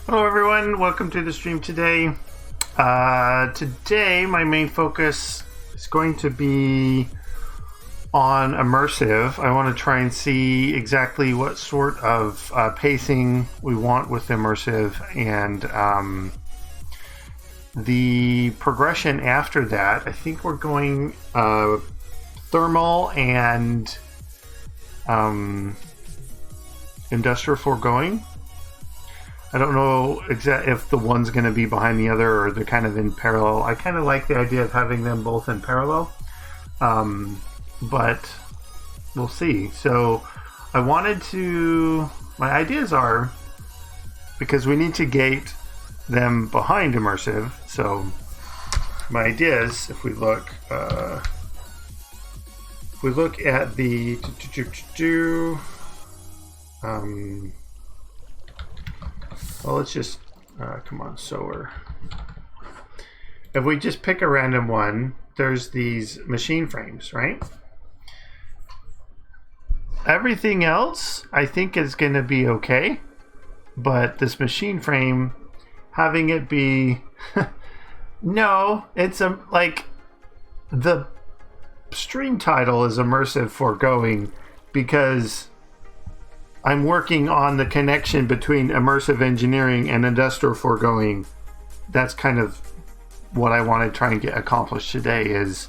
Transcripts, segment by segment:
Hello everyone, welcome to the stream today. Today my main focus is going to be on immersive. I want to try and see exactly what sort of pacing we want with immersive, and the progression after that. I think we're going thermal and industrial foregoing. I don't know exactly if the one's going to be behind the other or they're kind of in parallel. I kind of like the idea of having them both in parallel, but we'll see. So I wanted to, my ideas are, because we need to gate them behind immersive. So my ideas, if we look at the well, let's just come on, sower. If we just pick a random one, there's these machine frames, right? Everything else I think is going to be okay, but this machine frame, having it be no, it's like the stream title is immersive foregoing, because I'm working on the connection between immersive engineering and industrial foregoing. That's kind of what I want to try and get accomplished today, is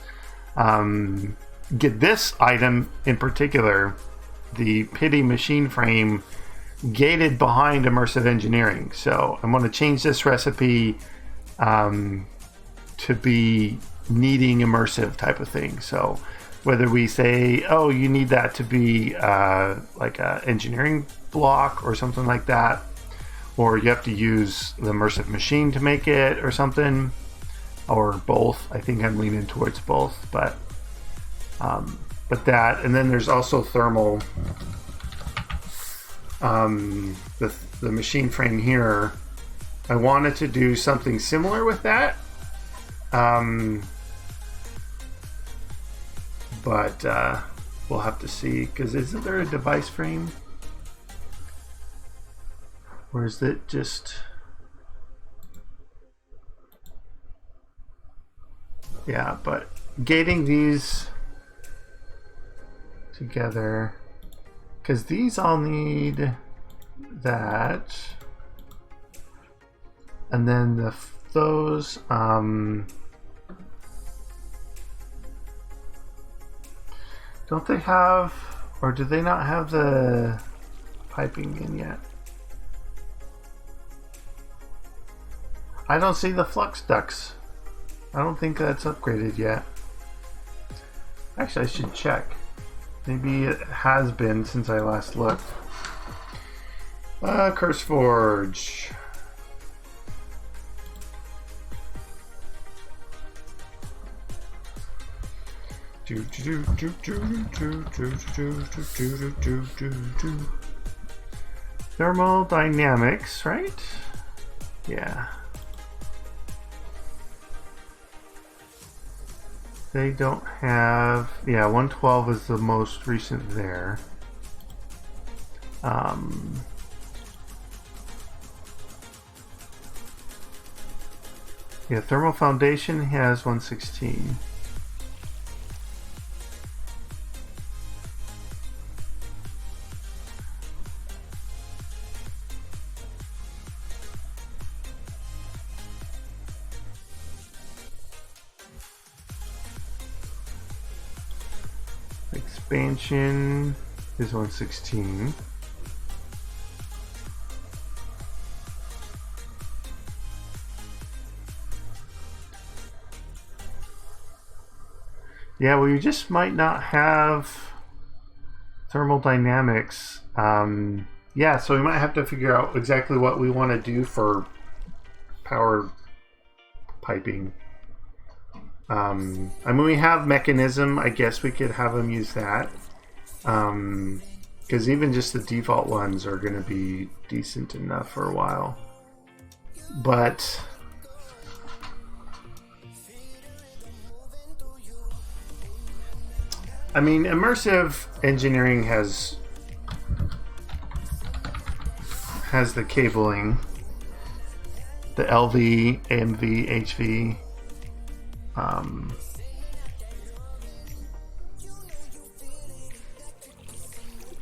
get this item in particular, the pity machine frame, gated behind immersive engineering. So I'm going to change this recipe to be needing immersive type of thing. So whether we say, oh, you need that to be like an engineering block or something like that, or you have to use the immersive machine to make it or something, or both. I think I'm leaning towards both, but that, and then there's also thermal. The machine frame here, I wanted to do something similar with that. But we'll have to see, because isn't there a device frame? Or is it just... Yeah, but gating these together, because these all need that. And then those... don't they have, or do they not have the piping in yet? I don't see the flux ducts. I don't think that's upgraded yet. Actually, I should check. Maybe it has been since I last looked. CurseForge. Thermodynamics, right? Yeah. They don't have... Yeah, 112 is the most recent there. Yeah, Thermal Foundation has 116. Expansion is 116. Yeah, well, you just might not have thermodynamics. Yeah, so we might have to figure out exactly what we want to do for power piping. I mean, we have mechanism. I guess we could have them use that. Because even just the default ones are going to be decent enough for a while. But I mean, immersive engineering has the cabling. the LV, AMV, HV.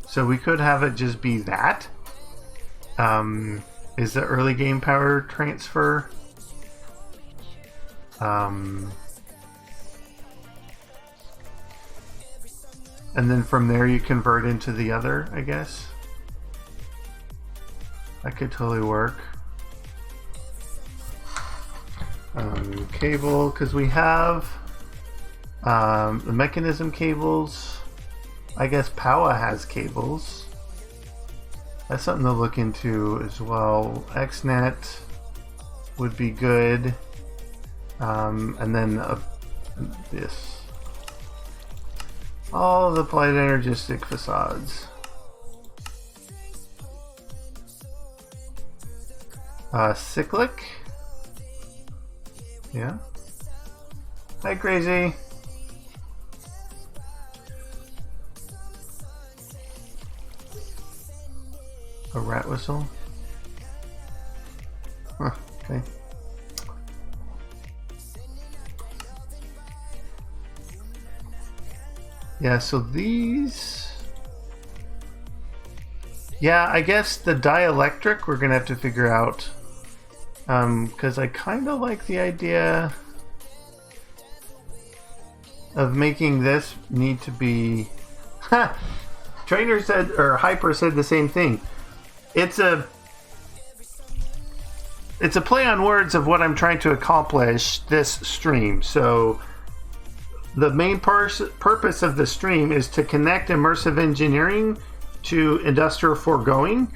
So we could have it just be that. Is the early game power transfer? And then from there you convert into the other, I guess. That could totally work. Cable, because we have the mechanism cables. I guess Powa has cables. That's something to look into as well. XNet would be good. And then this. All the applied energistic facades. Cyclic. Yeah. Hi, Crazy. A rat whistle. Huh, okay. Yeah, so these... Yeah, I guess the dielectric we're gonna have to figure out. Because I kind of like the idea of making this need to be... Ha! Trainer said, or Hyper said the same thing. It's a play on words of what I'm trying to accomplish this stream. So the main purpose of the stream is to connect immersive engineering to industrial foregoing,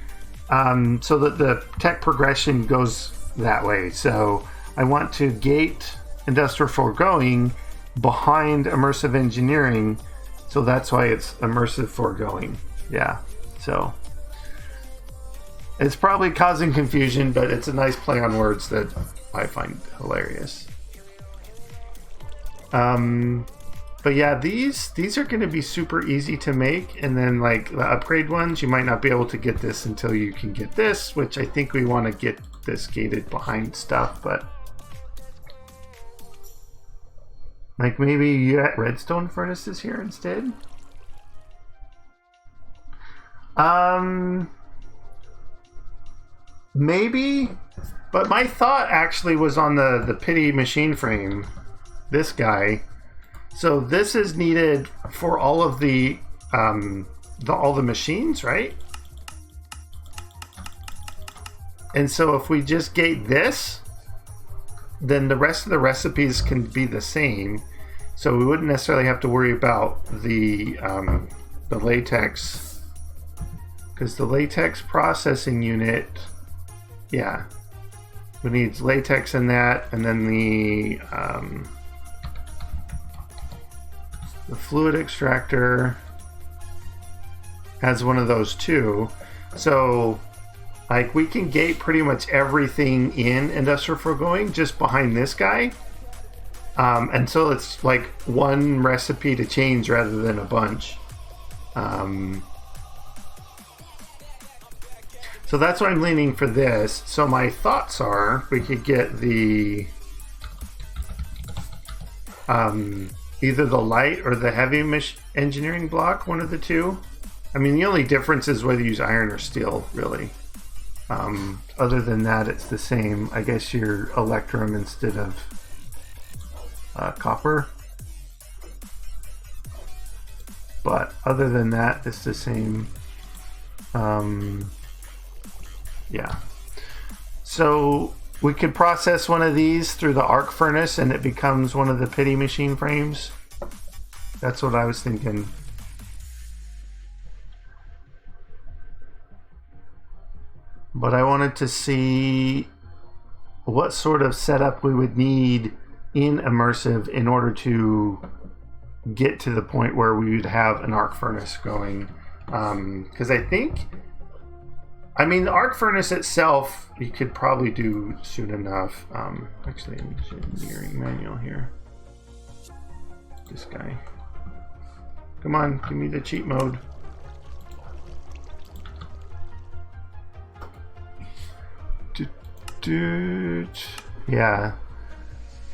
so that the tech progression goes that way. So I want to gate industrial foregoing behind immersive engineering, so that's why it's immersive foregoing. Yeah, so it's probably causing confusion, but it's a nice play on words that I find hilarious. But yeah, these are going to be super easy to make, and then like the upgrade ones, you might not be able to get this until you can get this, which I think we want to get this gated behind stuff, but like maybe you got redstone furnaces here instead. Maybe, but my thought actually was on the pity machine frame, this guy. So this is needed for all of the all the machines, right? And so if we just gate this, then the rest of the recipes can be the same. So we wouldn't necessarily have to worry about the latex, because the latex processing unit, yeah, we need latex in that, and then the fluid extractor has one of those too. So like we can gate pretty much everything in industrial foregoing just behind this guy, and so it's like one recipe to change rather than a bunch. So that's why I'm leaning for this. So my thoughts are we could get the either the light or the heavy engineering block, one of the two. I mean, the only difference is whether you use iron or steel, really. Other than that, it's the same. I guess your electrum instead of copper. But other than that, it's the same. Yeah. So we could process one of these through the arc furnace and it becomes one of the pity machine frames. That's what I was thinking. But I wanted to see what sort of setup we would need in immersive in order to get to the point where we would have an arc furnace going. Because I think, I mean, the arc furnace itself you could probably do soon enough. Actually, engineering manual here. This guy. Come on, give me the cheat mode. Dude. Yeah.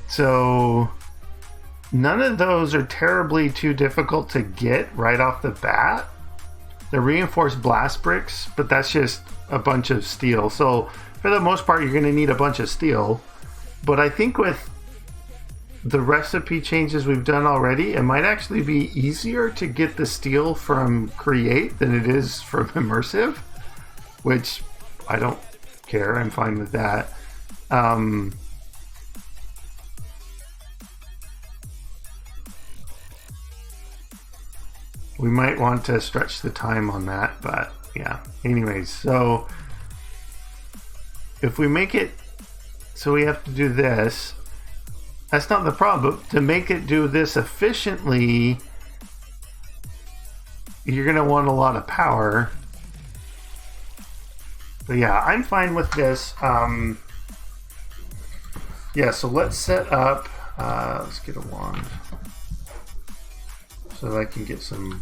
So none of those are terribly too difficult to get right off the bat. They're reinforced blast bricks, but that's just a bunch of steel. So for the most part, you're going to need a bunch of steel. But I think with the recipe changes we've done already, it might actually be easier to get the steel from Create than it is from Immersive, which I don't care. I'm fine with that. We might want to stretch the time on that, but yeah. Anyways, so if we make it so we have to do this, that's not the problem. But to make it do this efficiently, you're going to want a lot of power. But yeah, I'm fine with this. Yeah, so let's set up, let's get a wand so that I can get some.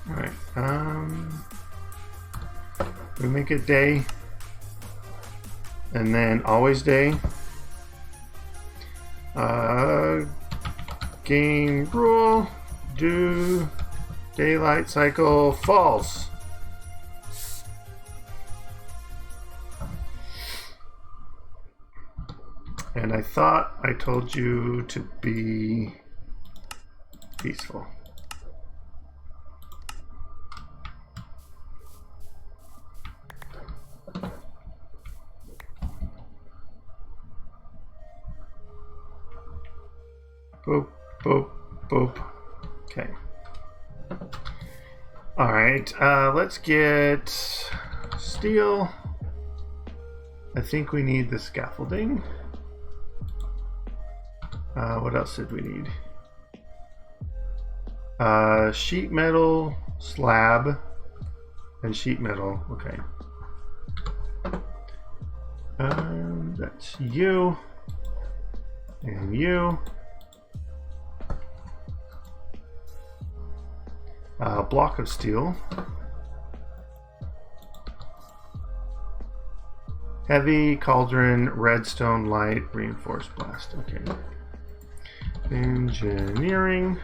All right, we make it day and then always day. Game rule, do daylight cycle false. And I thought I told you to be peaceful. Boop, boop, boop. Okay. All right, let's get steel. I think we need the scaffolding. What else did we need? Sheet metal, slab, and sheet metal. Okay. That's you and you. Block of steel. Heavy, cauldron, redstone, light, reinforced blast. Okay. Engineering.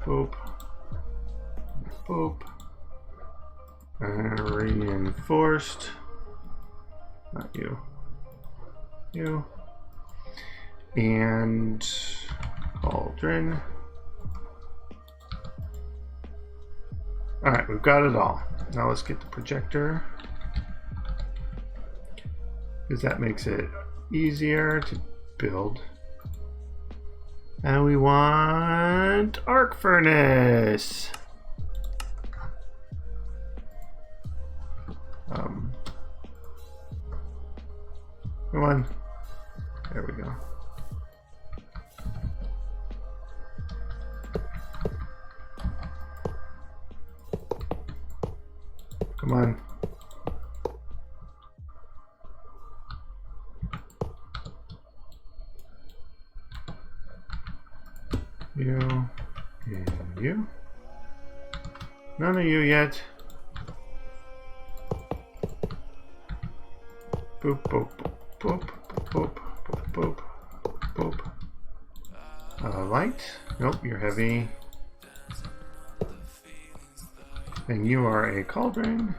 Boop. Boop. Reinforced. Not you. You. And cauldron. Alright, we've got it all. Now let's get the projector, because that makes it easier to build. And we want arc furnace. Come on. There we go. Come on. You and you. None of you yet. Boop, boop, boop, boop, boop, boop, boop, boop. Light. Nope, you're heavy. And you are a cauldron.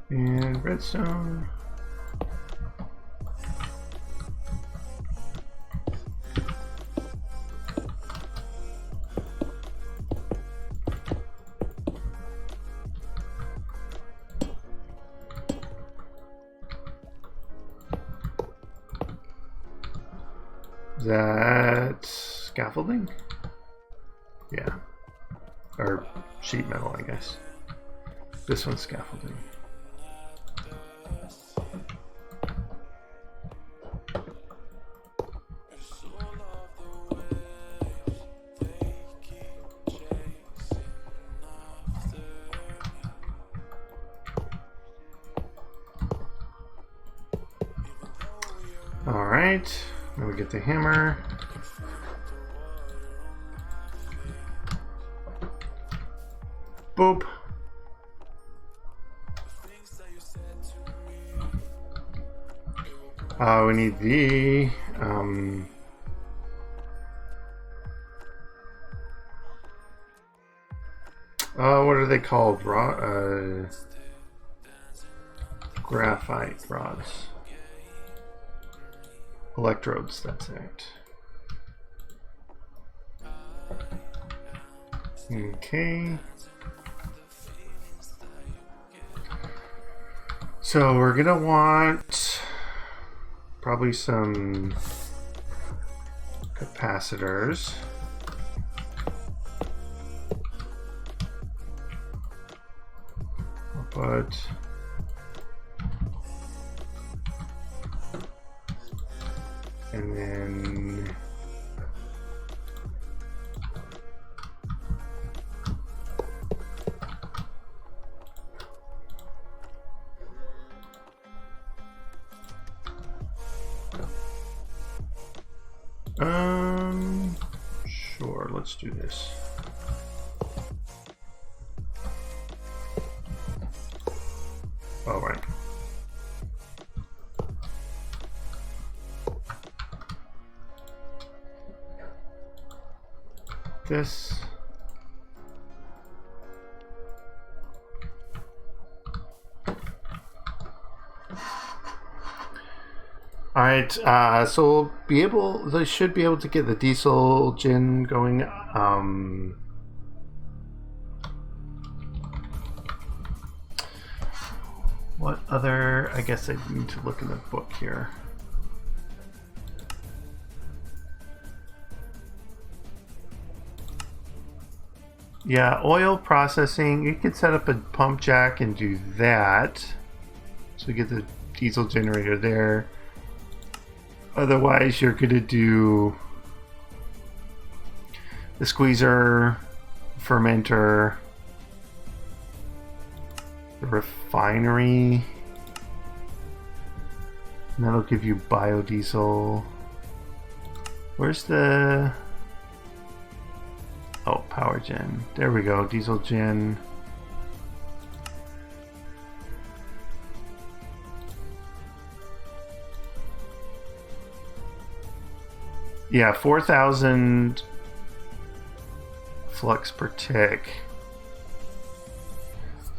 And redstone. Is that scaffolding? Yeah. Or sheet metal, I guess. This one's scaffolding. All right, then we get the hammer. Boop. We need the what are they called? Graphite rods. Electrodes, that's it. Okay. So we're gonna want probably some capacitors. But and then sure, let's do this. All right. This. All right, so they should be able to get the diesel gen going. What other? I guess I need to look in the book here. Yeah, oil processing. You could set up a pump jack and do that. So we get the diesel generator there. Otherwise, you're going to do the squeezer, fermenter, the refinery. And that'll give you biodiesel. Where's the... Oh, power gen. There we go, diesel gen. Yeah, 4,000 flux per tick.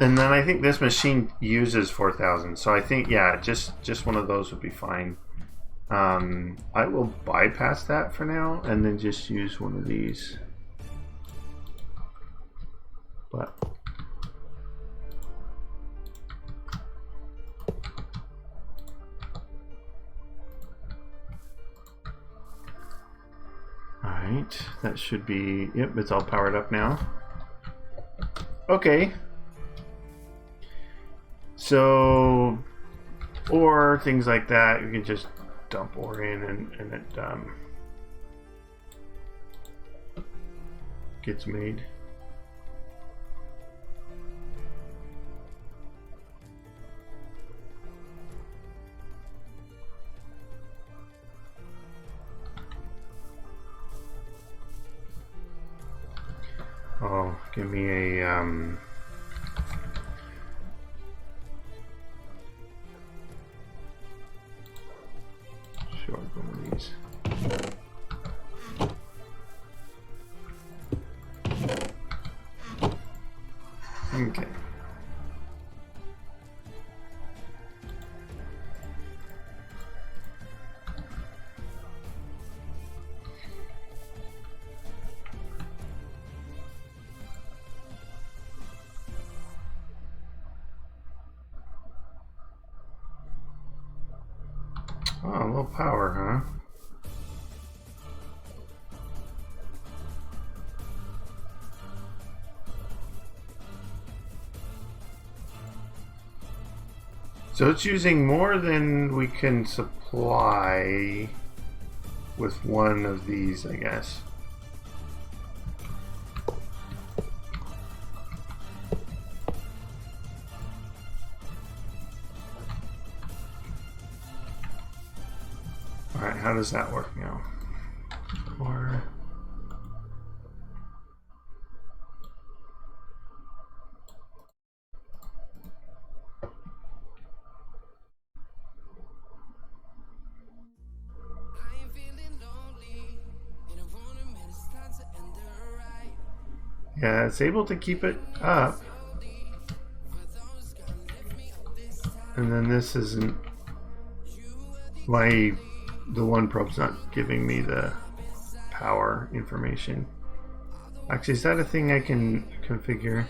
And then I think this machine uses 4,000. So I think, yeah, just one of those would be fine. I will bypass that for now and then just use one of these. But alright, that should be, yep, it's all powered up now. Okay. So, or things like that, you can just dump ore in and it gets made. Oh, give me a sure, one of these. Okay. Oh, a little power, huh? So it's using more than we can supply with one of these, I guess. Alright, how does that work now? Or yeah, it's able to keep it up. And then this isn't the one probe's not giving me the power information. Actually, is that a thing I can configure?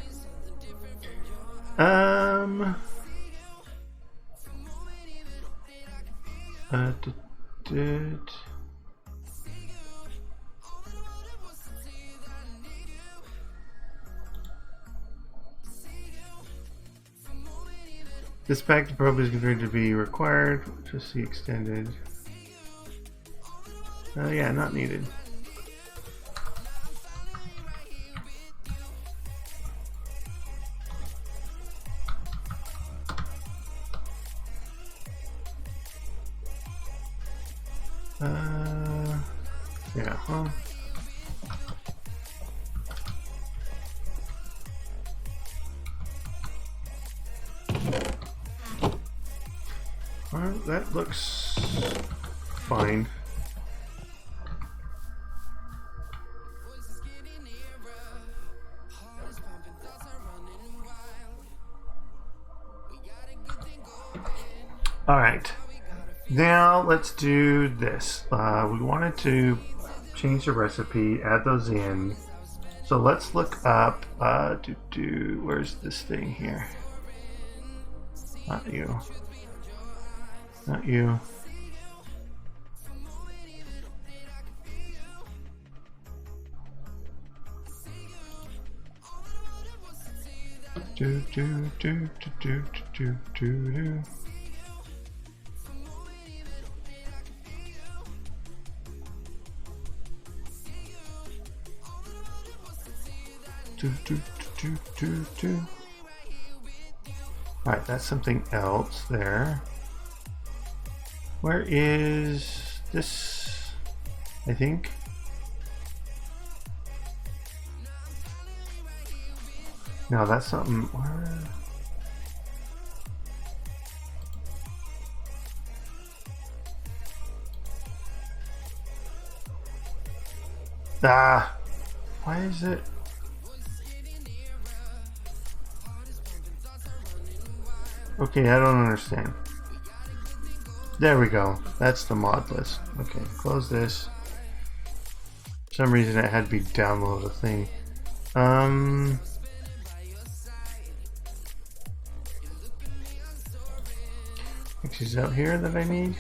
This packed probe is configured to be required. Just see extended. Oh yeah, not needed. Yeah, well. Well, that looks fine. All right, now let's do this. We wanted to change the recipe, add those in. So let's look up, where's this thing here? Not you. Not you. Alright, that's something else there. Where is this? I think. No, that's something. Where? Ah! Why is it? Okay, I don't understand. There we go. That's the mod list. Okay, close this. For some reason it had me download a thing. Is out here that I need?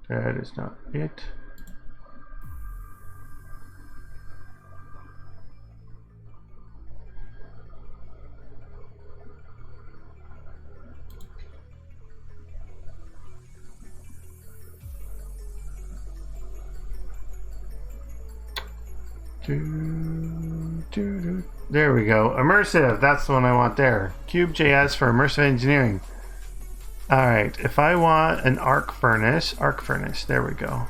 That is not it. There we go. Immersive, that's the one I want there. Cube.js for immersive engineering. Alright, if I want an arc furnace, there we go.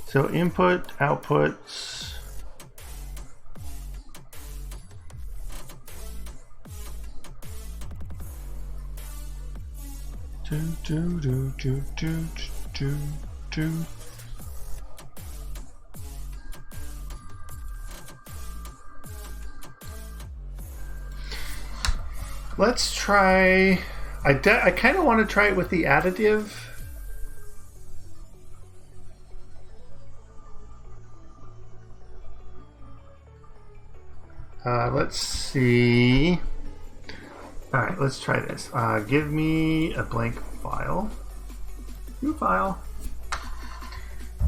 So input, outputs. Let's try. I kind of want to try it with the additive. Let's see. All right, let's try this. Give me a blank file. New file.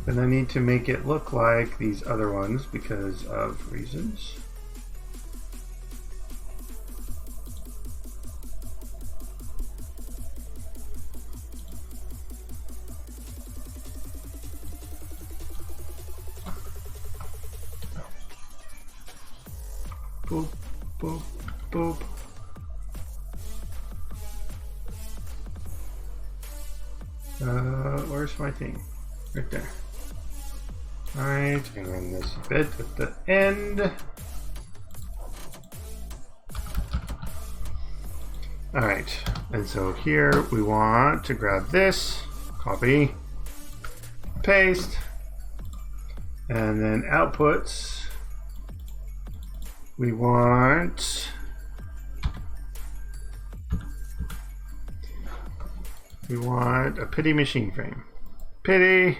And I need to make it look like these other ones because of reasons. Boop, boop, boop. Where's my thing? Right there. Alright, I'm gonna run this bit at the end. Alright, and so here we want to grab this, copy, paste, and then outputs. We want a pity machine frame. Pity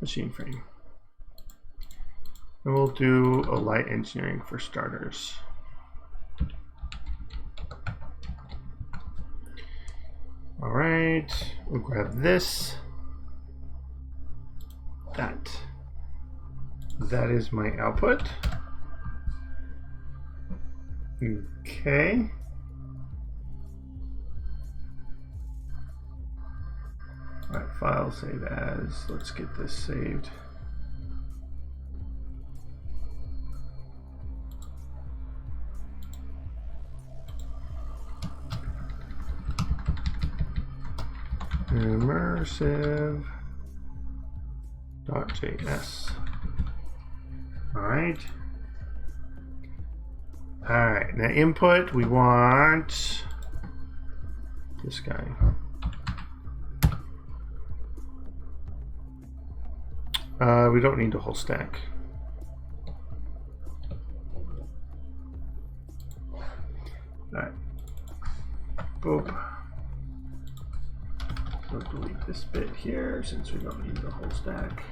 machine frame. And we'll do a light engineering for starters. All right, we'll grab this. That is my output. Okay. All right, file save as. Let's get this saved. Immersive.js. All right. All right, now input, we want this guy. We don't need the whole stack. All right, boop. So delete this bit here since we don't need the whole stack.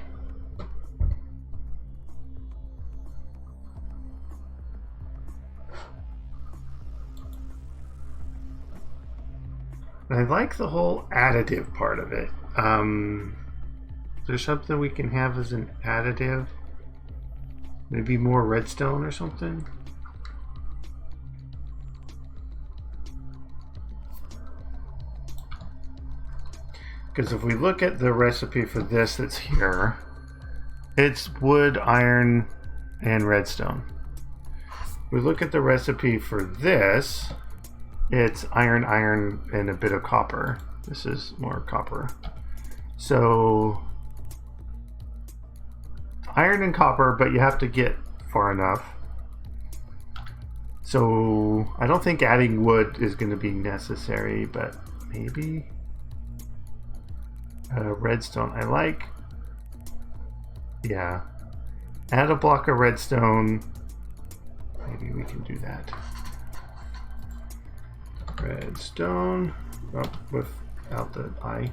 I like the whole additive part of it. There's something we can have as an additive. Maybe more redstone or something. Because if we look at the recipe for this that's here, it's wood, iron, and redstone. If we look at the recipe for this, it's iron, iron, and a bit of copper. This is more copper. So iron and copper, but you have to get far enough. So I don't think adding wood is going to be necessary, but maybe redstone. I like, yeah. Add a block of redstone. Maybe we can do that. Redstone, oh, without the I.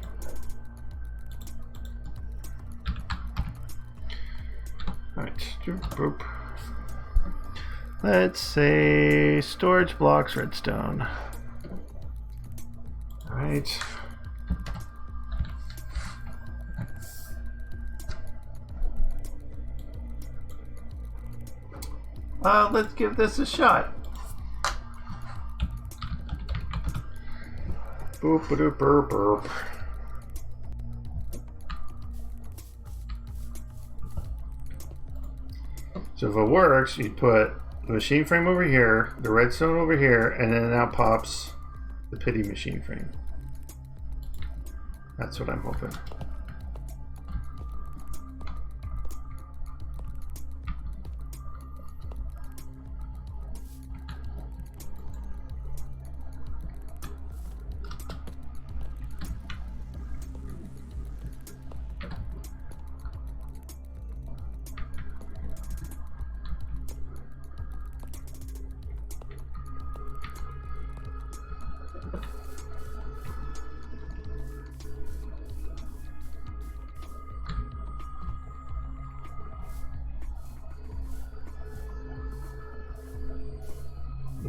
Alright, boop. Let's say storage blocks redstone. Alright. Let's give this a shot. Boop, boop, boop, boop. So if it works, you'd put the machine frame over here, the redstone over here, and then out pops the pity machine frame. That's what I'm hoping.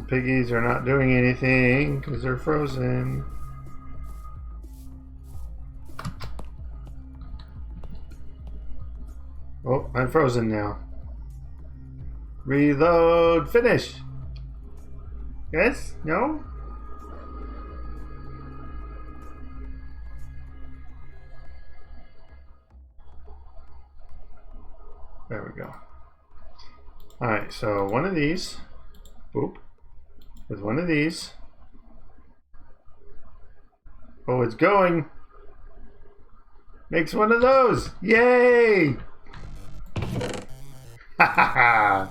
piggies are not doing anything because they're frozen. Oh, I'm frozen now. Reload. Finish. Yes? No? There we go. Alright, so one of these. Boop. With one of these. Oh, it's going. Makes one of those. Yay! Ha ha ha!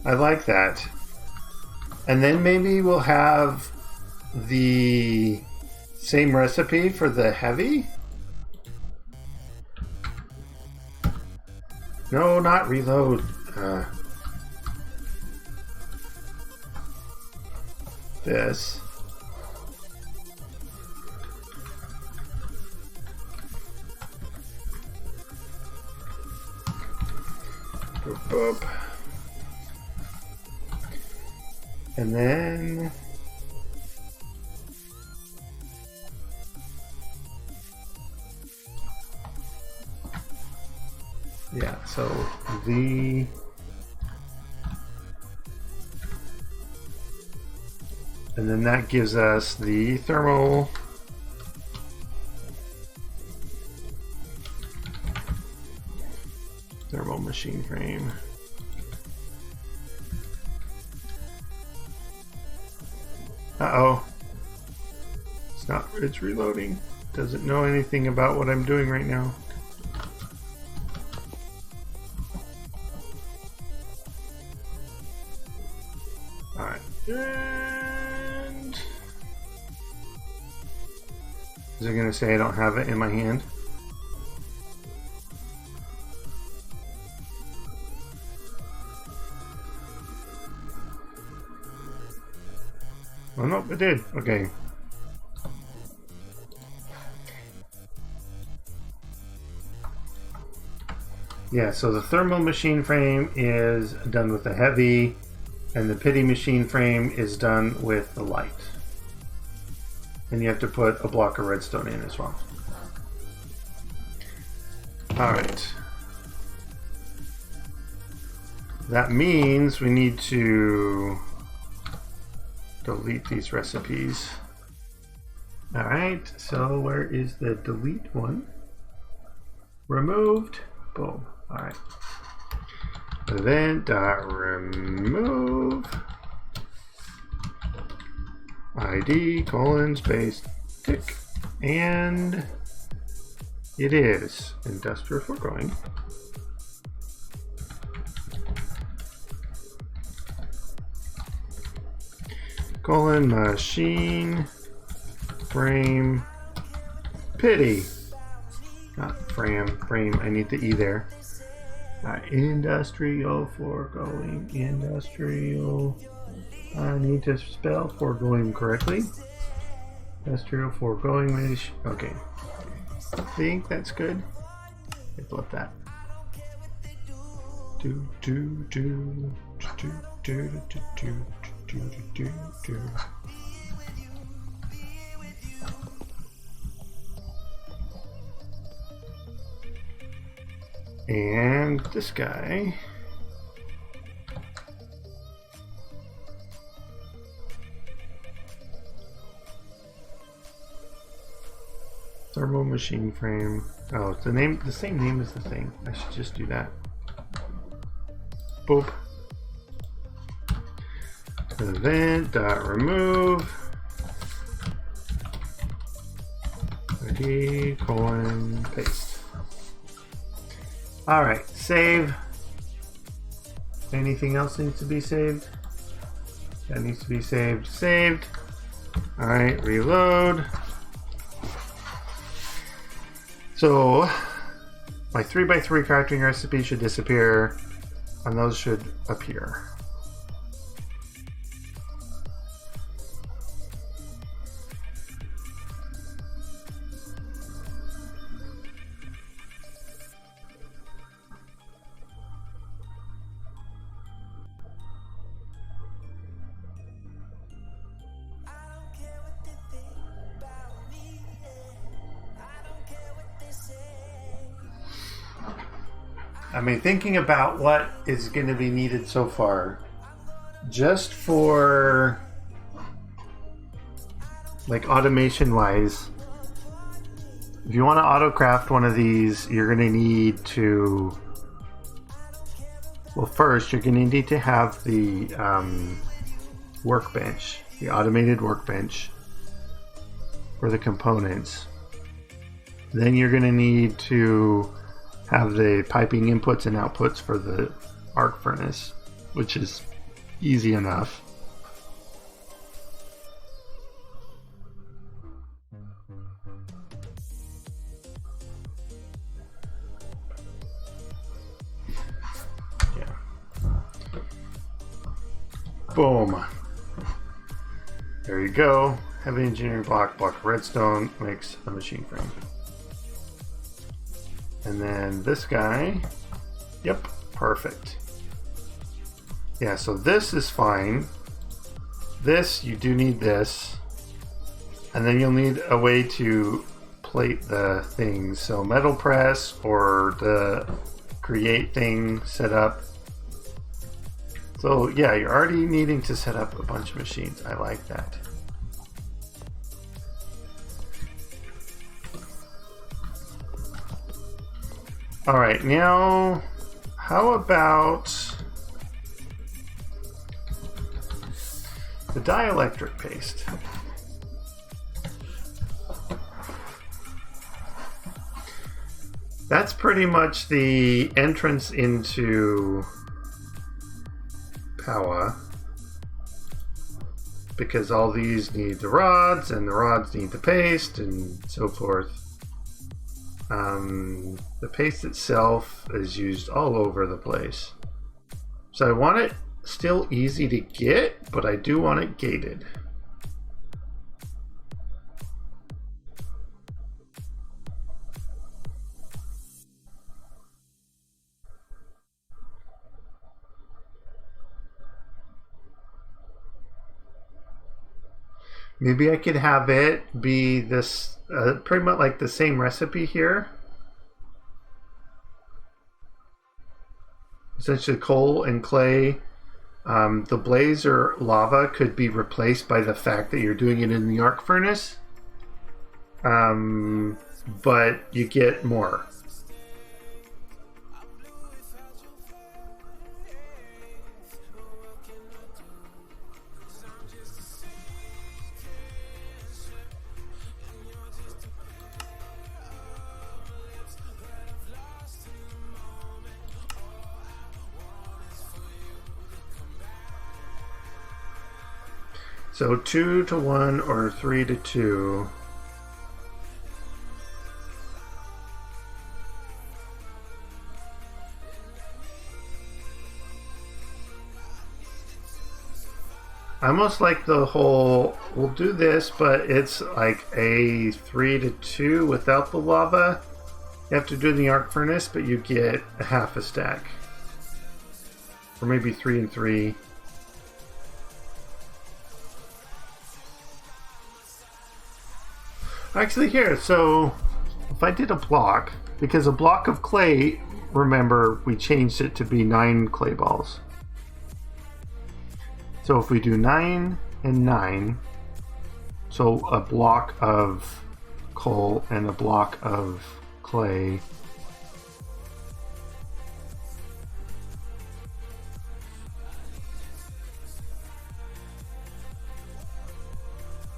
I like that. And then maybe we'll have the same recipe for the heavy? No, not reload. This. Boop, boop. And then yeah, so the and then that gives us the thermal machine frame. Uh-oh. It's reloading. Doesn't know anything about what I'm doing right now. Alright. And is it gonna say I don't have it in my hand? Oh no, it did. Okay. Yeah, so the thermal machine frame is done with the heavy, and the pity machine frame is done with the light. And you have to put a block of redstone in as well. Alright. That means we need to delete these recipes. Alright, so where is the delete one? Removed. Boom. Alright. Event.remove ID : space tick. And it is industrial foregoing. Machine frame pity, not frame. I need the E there. Industrial foregoing. Industrial. I need to spell foregoing correctly. Industrial foregoing. Okay. I think that's good. I love that. And this guy. Thermal machine frame. Oh, it's the same name as the thing. I should just do that. Boop. Event.remove ID : paste. Alright, save. Anything else needs to be saved? That needs to be saved. Saved. Alright, reload. So my 3x3 crafting recipe should disappear, and those should appear. I mean, thinking about what is going to be needed so far, just for like automation wise, if you want to auto craft one of these, you're going to need to, well, first you're going to need to have the workbench, the automated workbench for the components. Then you're going to need to have the piping inputs and outputs for the arc furnace, which is easy enough. Yeah. Boom. There you go. Heavy engineering block of redstone makes a machine frame. And then this guy, yep, perfect. Yeah, so this is fine. This, you do need this. And then you'll need a way to plate the things. So metal press or the create thing set up. So yeah, you're already needing to set up a bunch of machines. I like that. All right, now how about the dielectric paste? That's pretty much the entrance into power, because all these need the rods and the rods need the paste and so forth. The paste itself is used all over the place. So I want it still easy to get, but I do want it gated. Maybe I could have it be this, pretty much like the same recipe here. Essentially coal and clay. The blaze or lava could be replaced by the fact that you're doing it in the arc furnace. But you get more. So 2 to 1 or 3 to 2. I almost like the whole, we'll do this, but it's like a 3 to 2 without the lava. You have to do it in the arc furnace, but you get a half a stack. Or maybe 3 and 3. Actually here, so if I did a block, because a block of clay, remember we changed it to be 9 clay balls. So if we do 9 and 9, so a block of coal and a block of clay,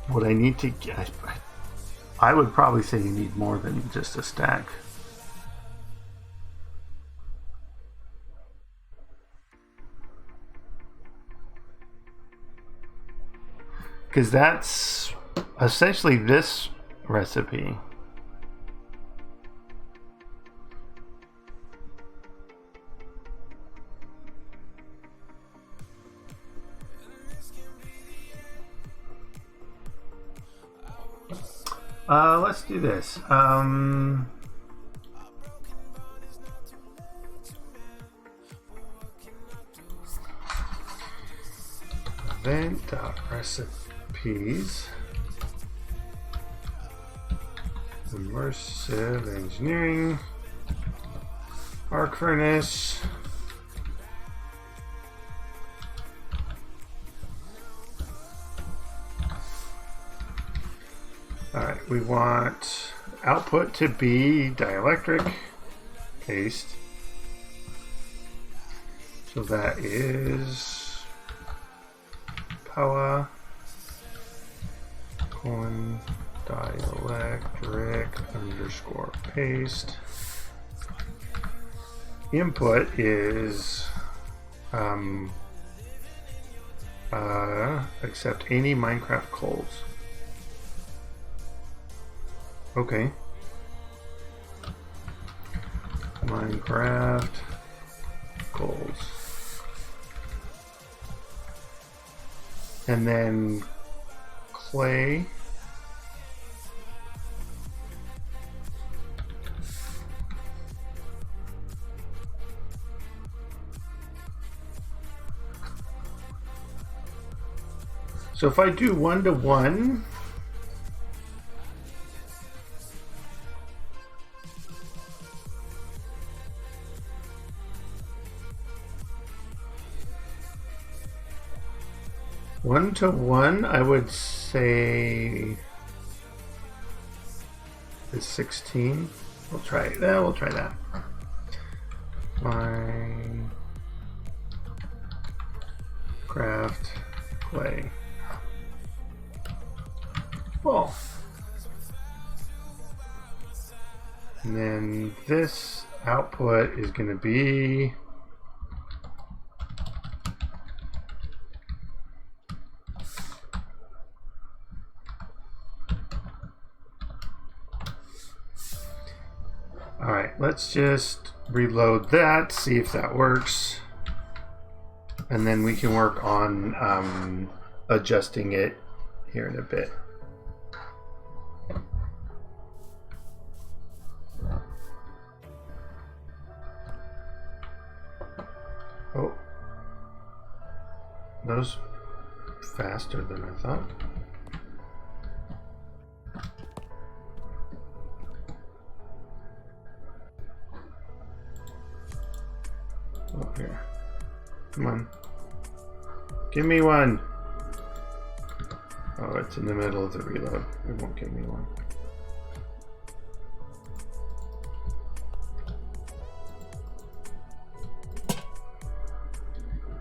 what I need to get, I would probably say you need more than just a stack. Because that's essentially this recipe. Let's do this. Event.recipes. Immersive engineering. arc furnace. Alright, we want output to be dielectric paste. So that is power colon dielectric underscore paste. Input is accept any Minecraft coals. Okay. Minecraft coals. And then clay. So if I do 1-to-1, I would say is 16. We'll try it. We'll try that. Minecraft clay. Well, and then this output is going to be all right. Let's just reload that, see if that works, and then we can work on adjusting it here in a bit. Oh, that was faster than I thought. Oh, here. Come on. Give me one. Oh, it's in the middle of the reload. It won't give me one.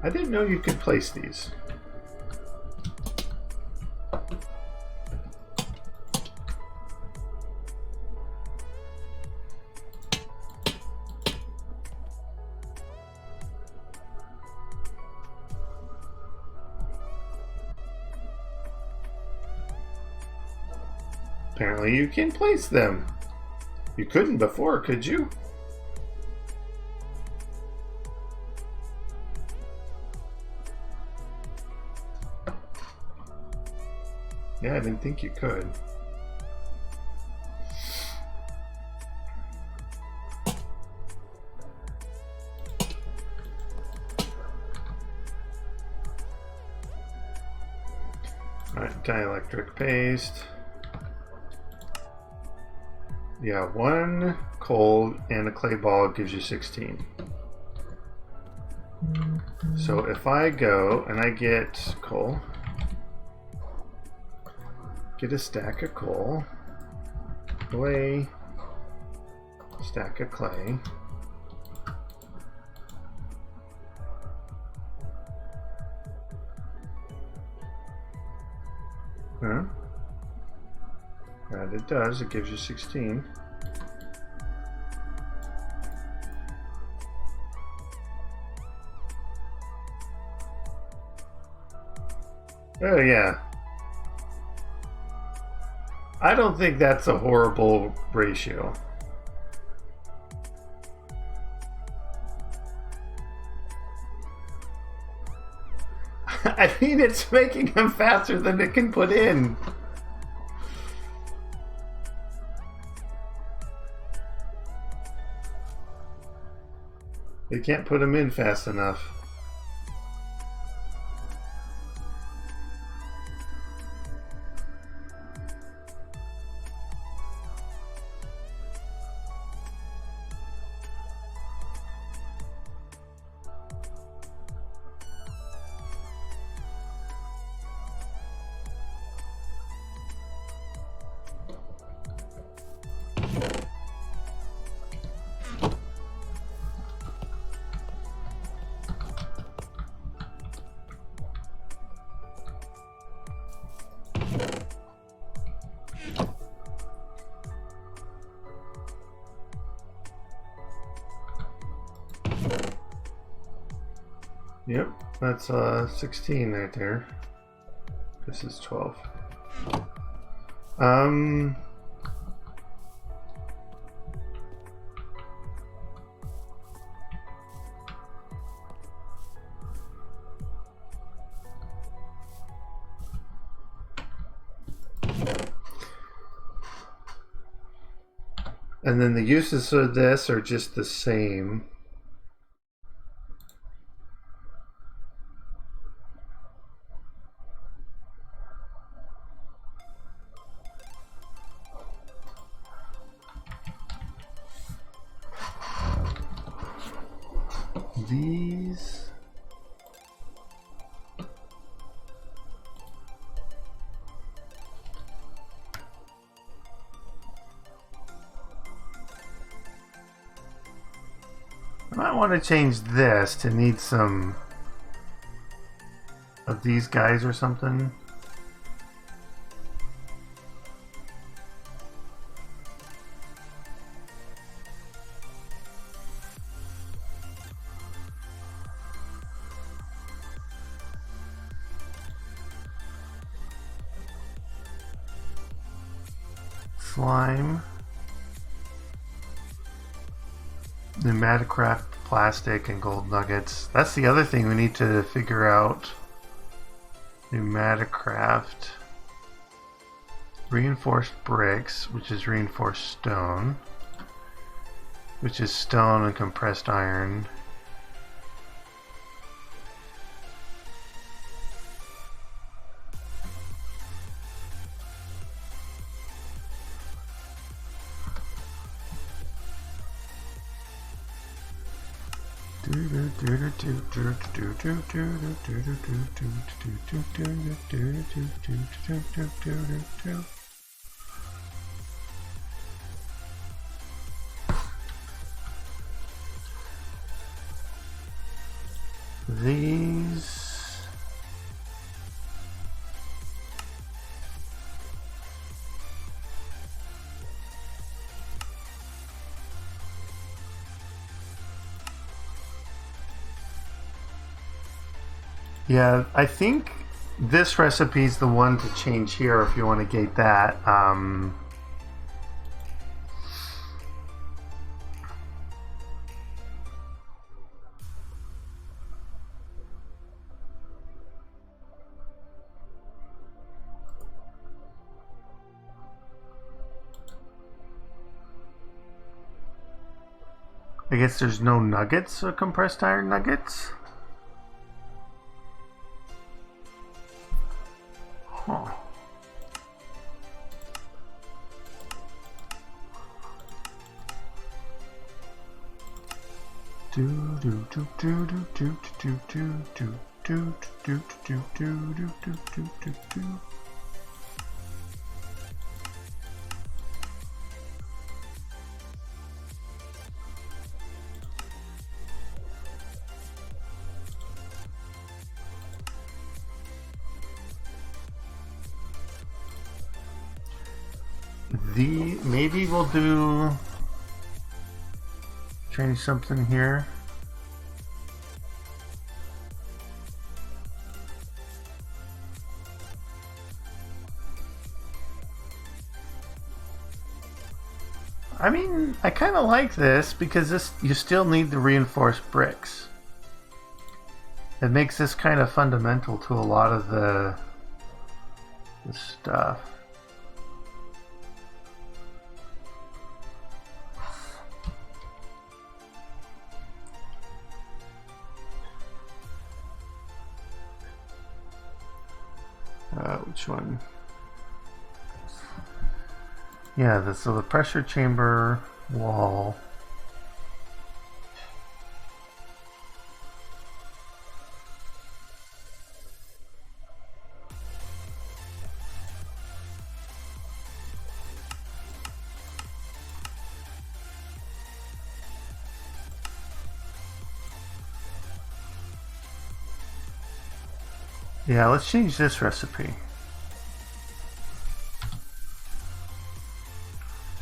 I didn't know you could place these. Apparently you can place them. You couldn't before, could you? Yeah, I didn't think you could. Alright, dielectric paste. Yeah, one coal and a clay ball gives you 16. So if I go and I get coal, get a stack of coal, clay, stack of clay, huh? That it does, it gives you 16. Oh yeah. I don't think that's a horrible ratio. I mean, it's making them faster than it can put in. They can't put them in fast enough. Yep, that's 16 right there. This is 12. And then the uses of this are just the same. These. I might want to change this to need some of these guys or something. Slime. Pneumaticraft plastic and gold nuggets. That's the other thing we need to figure out. Pneumaticraft. Reinforced bricks, which is reinforced stone. Which is stone and compressed iron. These. Yeah, I think this recipe is the one to change here if you want to gate that. I guess there's no nuggets or compressed iron nuggets. Huh. Maybe we'll change something here. I mean, I kind of like this because you still need the reinforced bricks. It makes this kind of fundamental to a lot of the stuff. Which one? Yeah, so the pressure chamber wall. Yeah, let's change this recipe.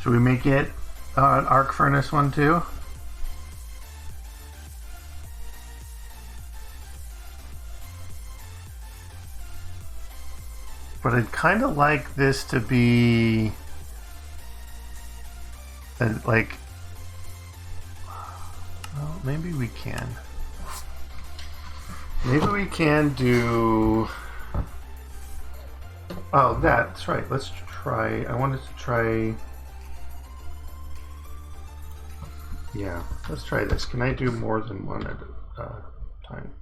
Should we make it an arc furnace one too? But I'd kind of like this to be like, well, maybe we can. Maybe we can do, oh, that's right. Let's try, I wanted to try, yeah, let's try this. Can I do more than one at a time?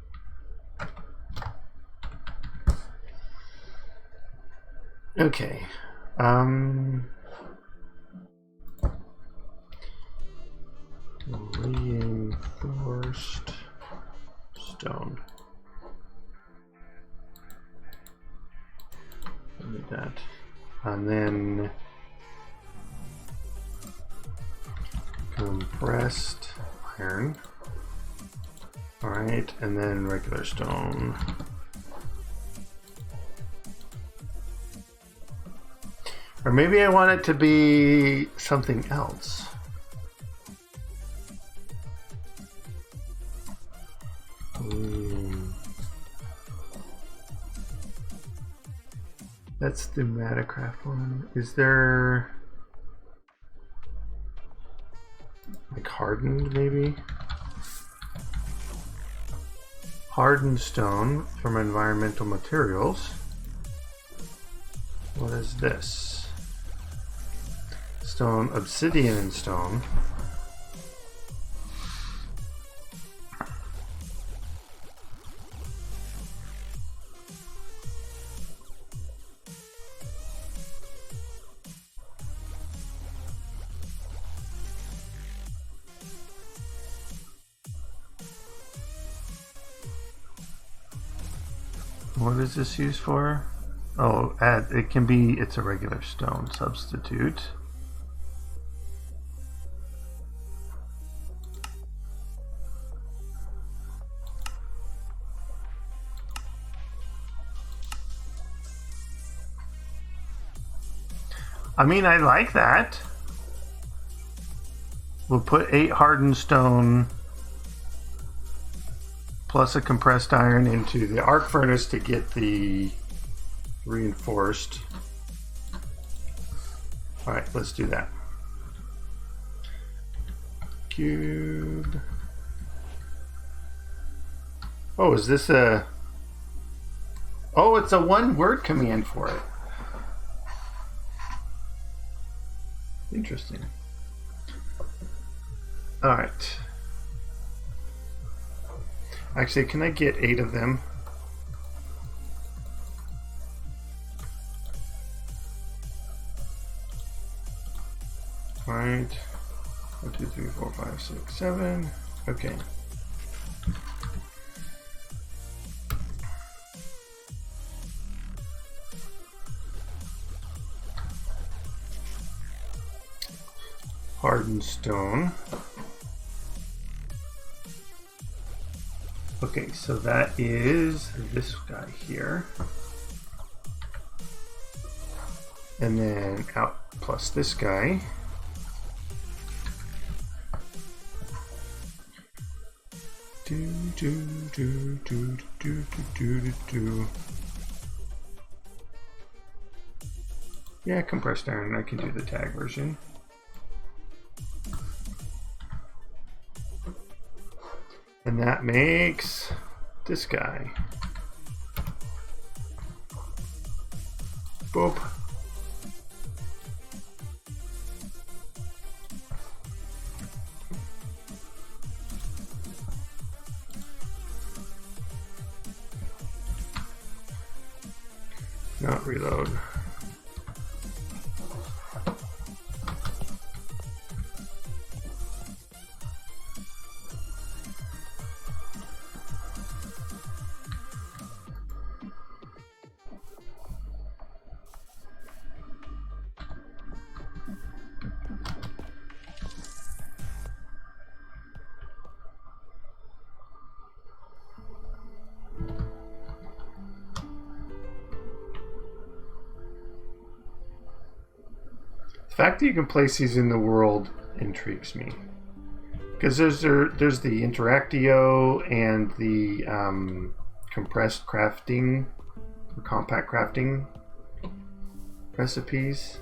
Okay. Reinforced stone. Like that. And then compressed iron. Alright, and then regular stone. Or maybe I want it to be something else. That's the Metacraft one. Is there like hardened maybe? Hardened stone from environmental materials. What is this? Stone, obsidian and stone. What is this used for? Oh, it can be, it's a regular stone substitute. I mean, I like that. We'll put 8 hardened stone plus a compressed iron into the arc furnace to get the reinforced. All right, let's do that. Cube. Oh, is this a... Oh, it's a one-word command for it. Interesting. All right. Actually, can I get 8 of them? All right. 1, 2, 3, 4, 5, 6, 7. Okay. Hardened stone. Okay, so that is this guy here. And then out plus this guy. Yeah, compressed iron, I can do the tag version. And that makes this guy. Boop. Not reload. The fact that you can place these in the world intrigues me, because there's the Interactio and the compressed crafting or compact crafting recipes.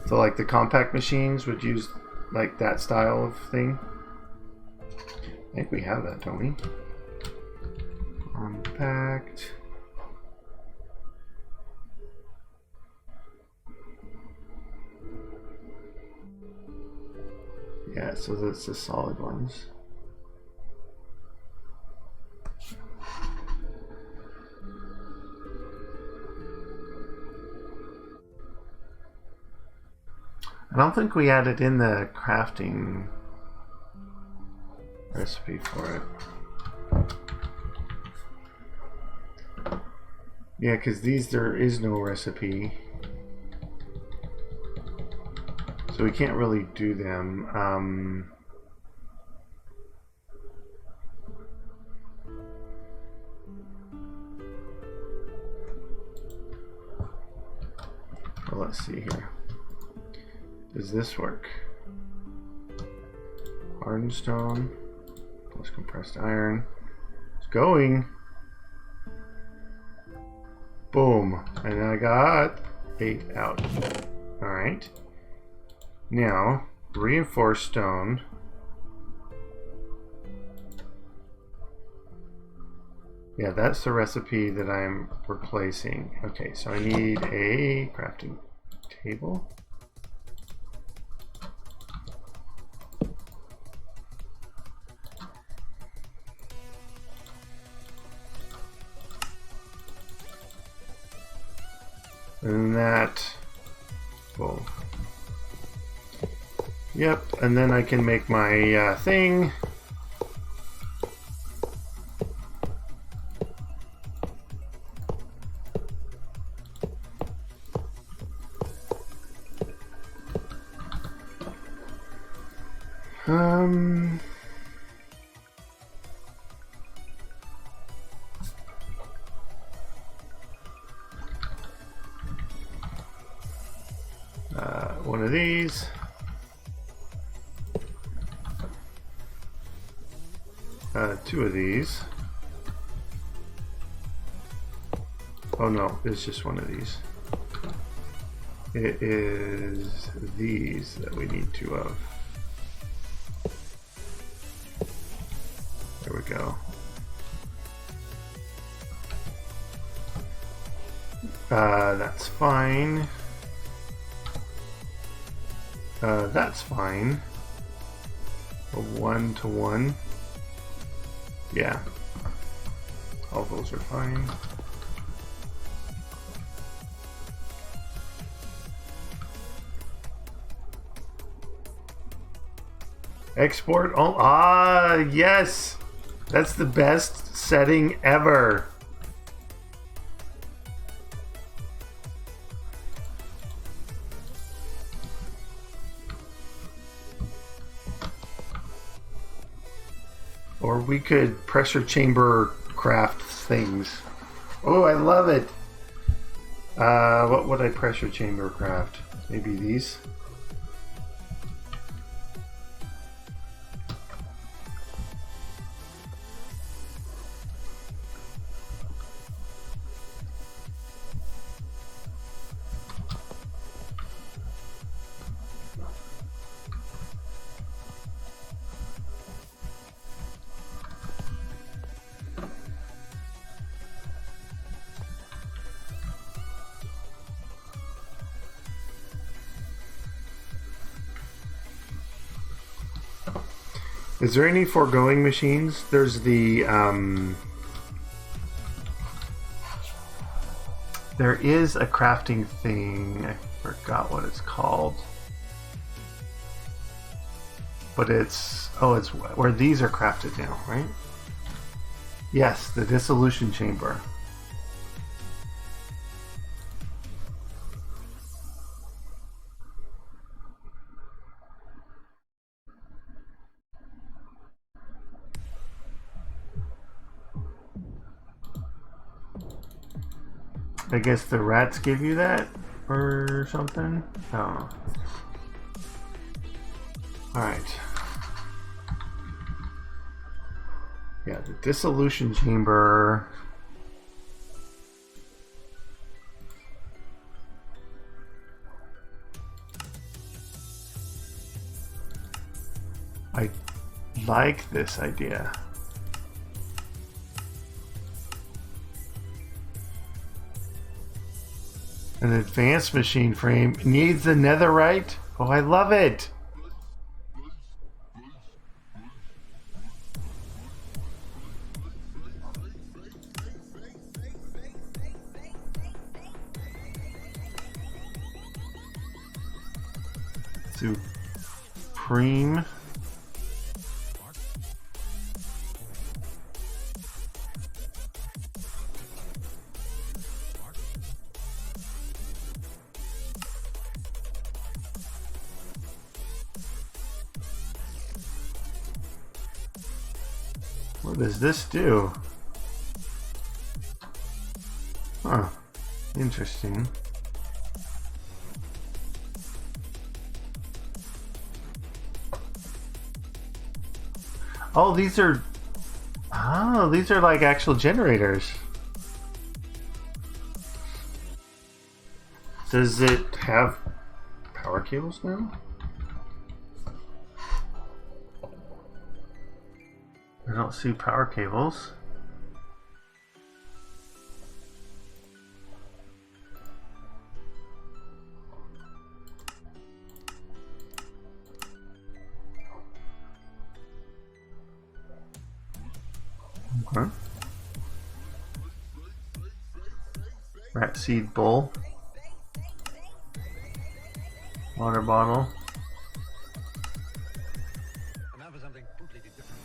So like the compact machines would use like that style of thing. I think we have that, don't we? Compact. Yeah, so that's the solid ones. I don't think we added in the crafting recipe for it. Yeah, because these, there is no recipe. So we can't really do them. Well, let's see here. Does this work? Hardened stone plus compressed iron. It's going. Boom. And I got 8 out. Alright. Now, reinforced stone. Yeah, that's the recipe that I'm replacing. Okay, so I need a crafting table. And that, boom. Yep, and then I can make my thing. One of these. Two of these. Oh no, it's just one of these. It is these that we need two of. There we go. That's fine. That's fine. A 1-to-1. Yeah. All those are fine. Export. Oh, yes! That's the best setting ever. Or we could pressure chamber craft things. Oh, I love it. What would I pressure chamber craft? Maybe these? Is there any foregoing machines? There's the, there is a crafting thing. I forgot what it's called. But it's, oh, it's where these are crafted now, right? Yes, the dissolution chamber. I guess the rats give you that or something? I don't know. Alright. Yeah, the dissolution chamber. I like this idea. An advanced machine frame needs the netherite? Oh, I love it! Supreme. What does this do? Huh. Interesting. Oh, these are... Oh, these are like actual generators. Does it have power cables now? I don't see power cables. Okay. Rat seed bowl. Water bottle. Now for something completely different.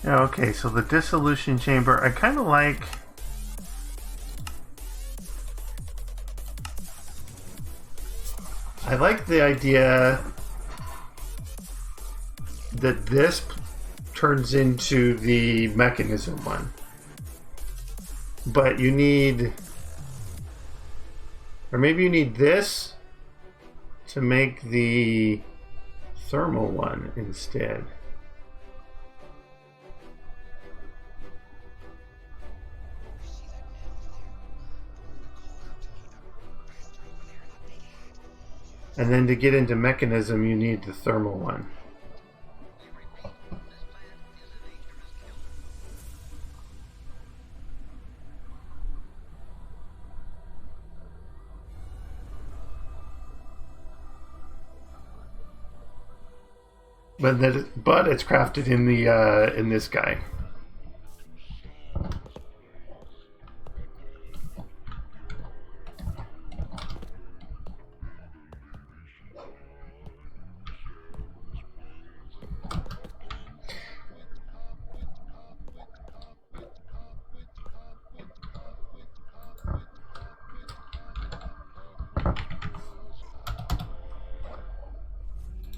Yeah, okay, so the dissolution chamber, I kind of like... I like the idea that this turns into the mechanism one. But you need... Or maybe you need this to make the thermal one instead. And then to get into mechanism, you need the thermal one. But it's crafted in the in this guy.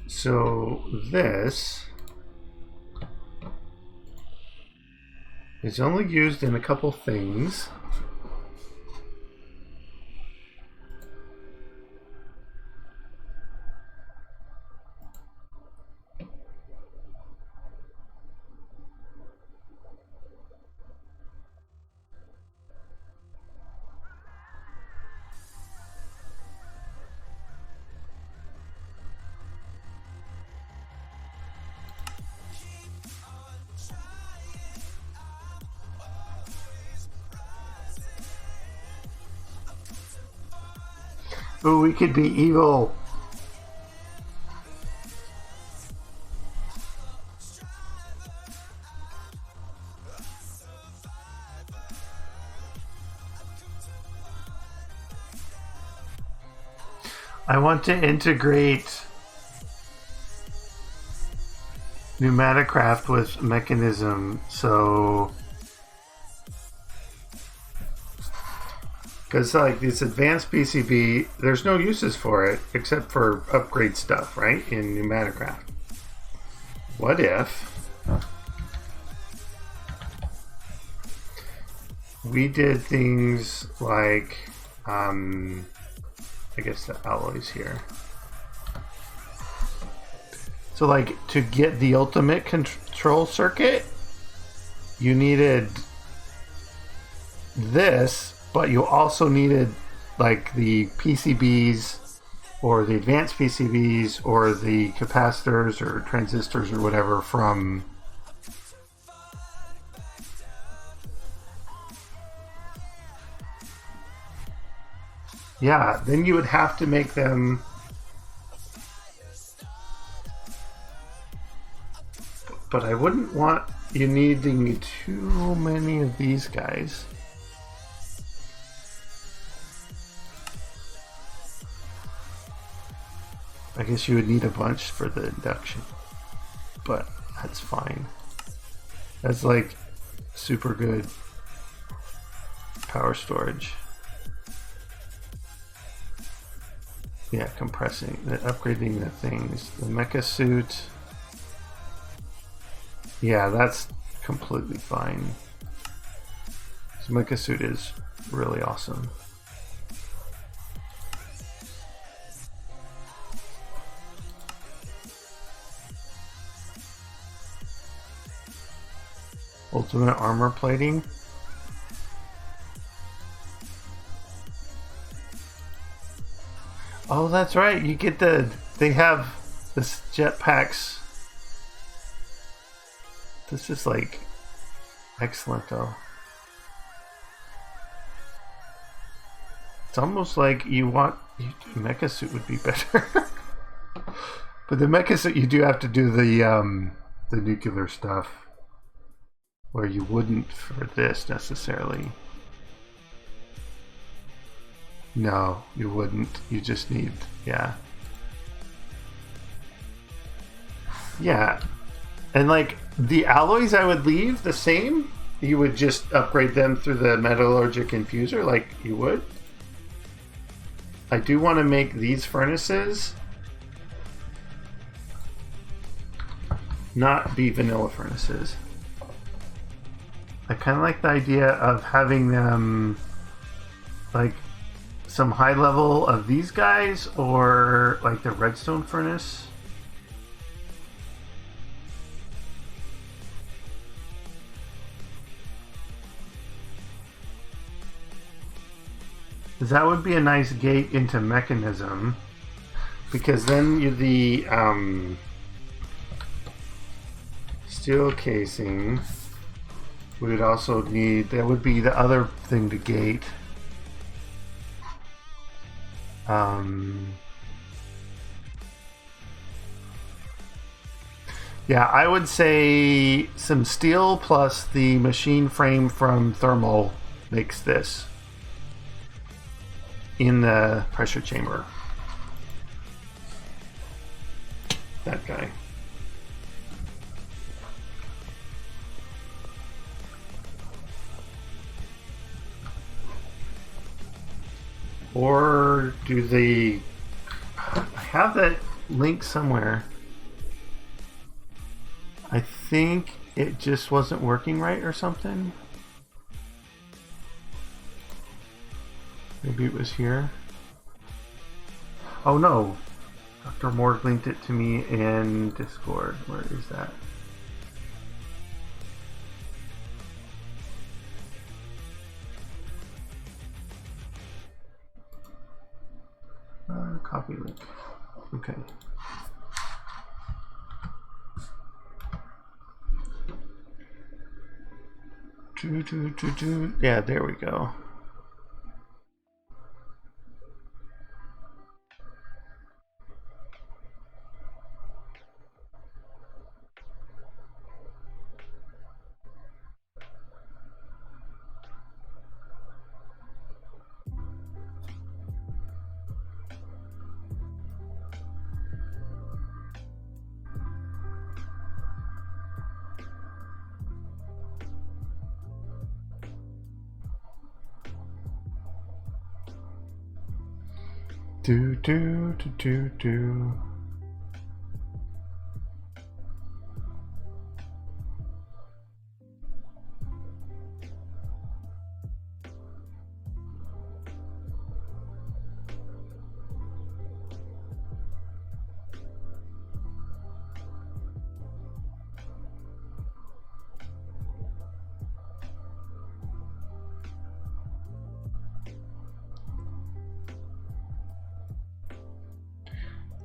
So this is only used in a couple things. Oh, we could be evil. I want to integrate pneumatic craft with mechanism, so because like this advanced PCB, there's no uses for it except for upgrade stuff, right? In pneumatic craft. What if we did things like, I guess the alloys here. So like to get the ultimate control circuit, you needed this, but you also needed like the PCBs or the advanced PCBs or the capacitors or transistors or whatever from yeah, then you would have to make them but I wouldn't want you needing too many of these guys. I guess you would need a bunch for the induction, but that's fine. That's like super good power storage. Yeah, compressing, upgrading the things. The mecha suit. Yeah, that's completely fine. This mecha suit is really awesome. Ultimate armor plating. Oh, that's right. You get they have this jetpacks. This is like excellent though. It's almost like you want mecha suit would be better. But the mecha suit you do have to do the nuclear stuff where you wouldn't for this necessarily. No, you wouldn't. You just need, yeah. Yeah. And like the alloys I would leave the same. You would just upgrade them through the metallurgic infuser like you would. I do want to make these furnaces not be vanilla furnaces. I kind of like the idea of having them like some high level of these guys or like the redstone furnace. That would be a nice gate into mechanism, because then the steel casing we would also need, that would be the other thing to gate. Yeah, I would say some steel plus the machine frame from thermal makes this in the pressure chamber. That guy. Or do they... I have that link somewhere. I think it just wasn't working right or something. Maybe it was here. Oh no! Dr. Morg linked it to me in Discord. Where is that? Copy link. Okay. Yeah, there we go. Do.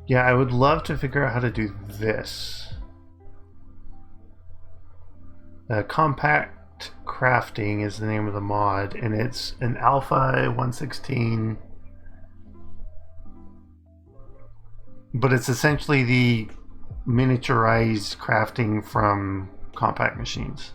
Yeah, I would love to figure out how to do this. Compact Crafting is the name of the mod, and it's an alpha 1.16, but it's essentially the miniaturized crafting from compact machines.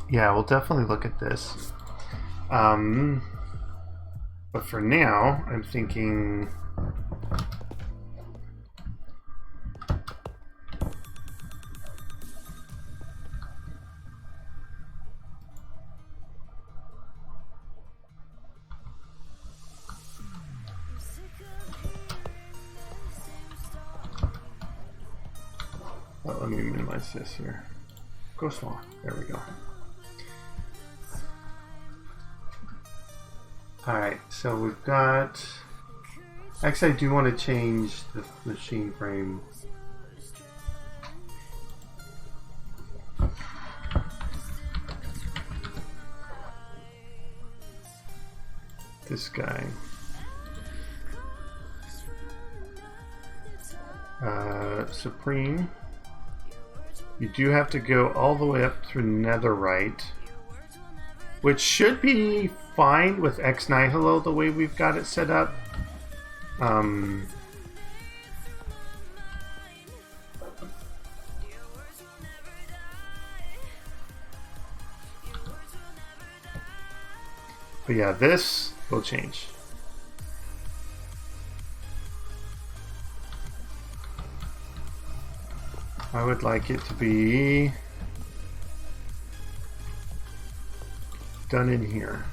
Yeah, we'll definitely look at this. But for now, I'm thinking let me minimize this here. Go small. There we go. Alright, so we've got... Actually, I do want to change the machine frame. This guy. Supreme. You do have to go all the way up through Netherite, which should be fine with Ex Nihilo the way we've got it set up. But yeah, this will change. I would like it to be done in here.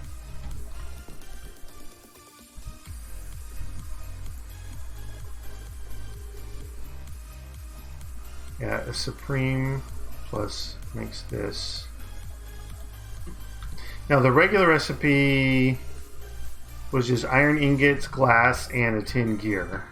Yeah, a Supreme plus makes this. Now the regular recipe was just iron ingots, glass, and a tin gear.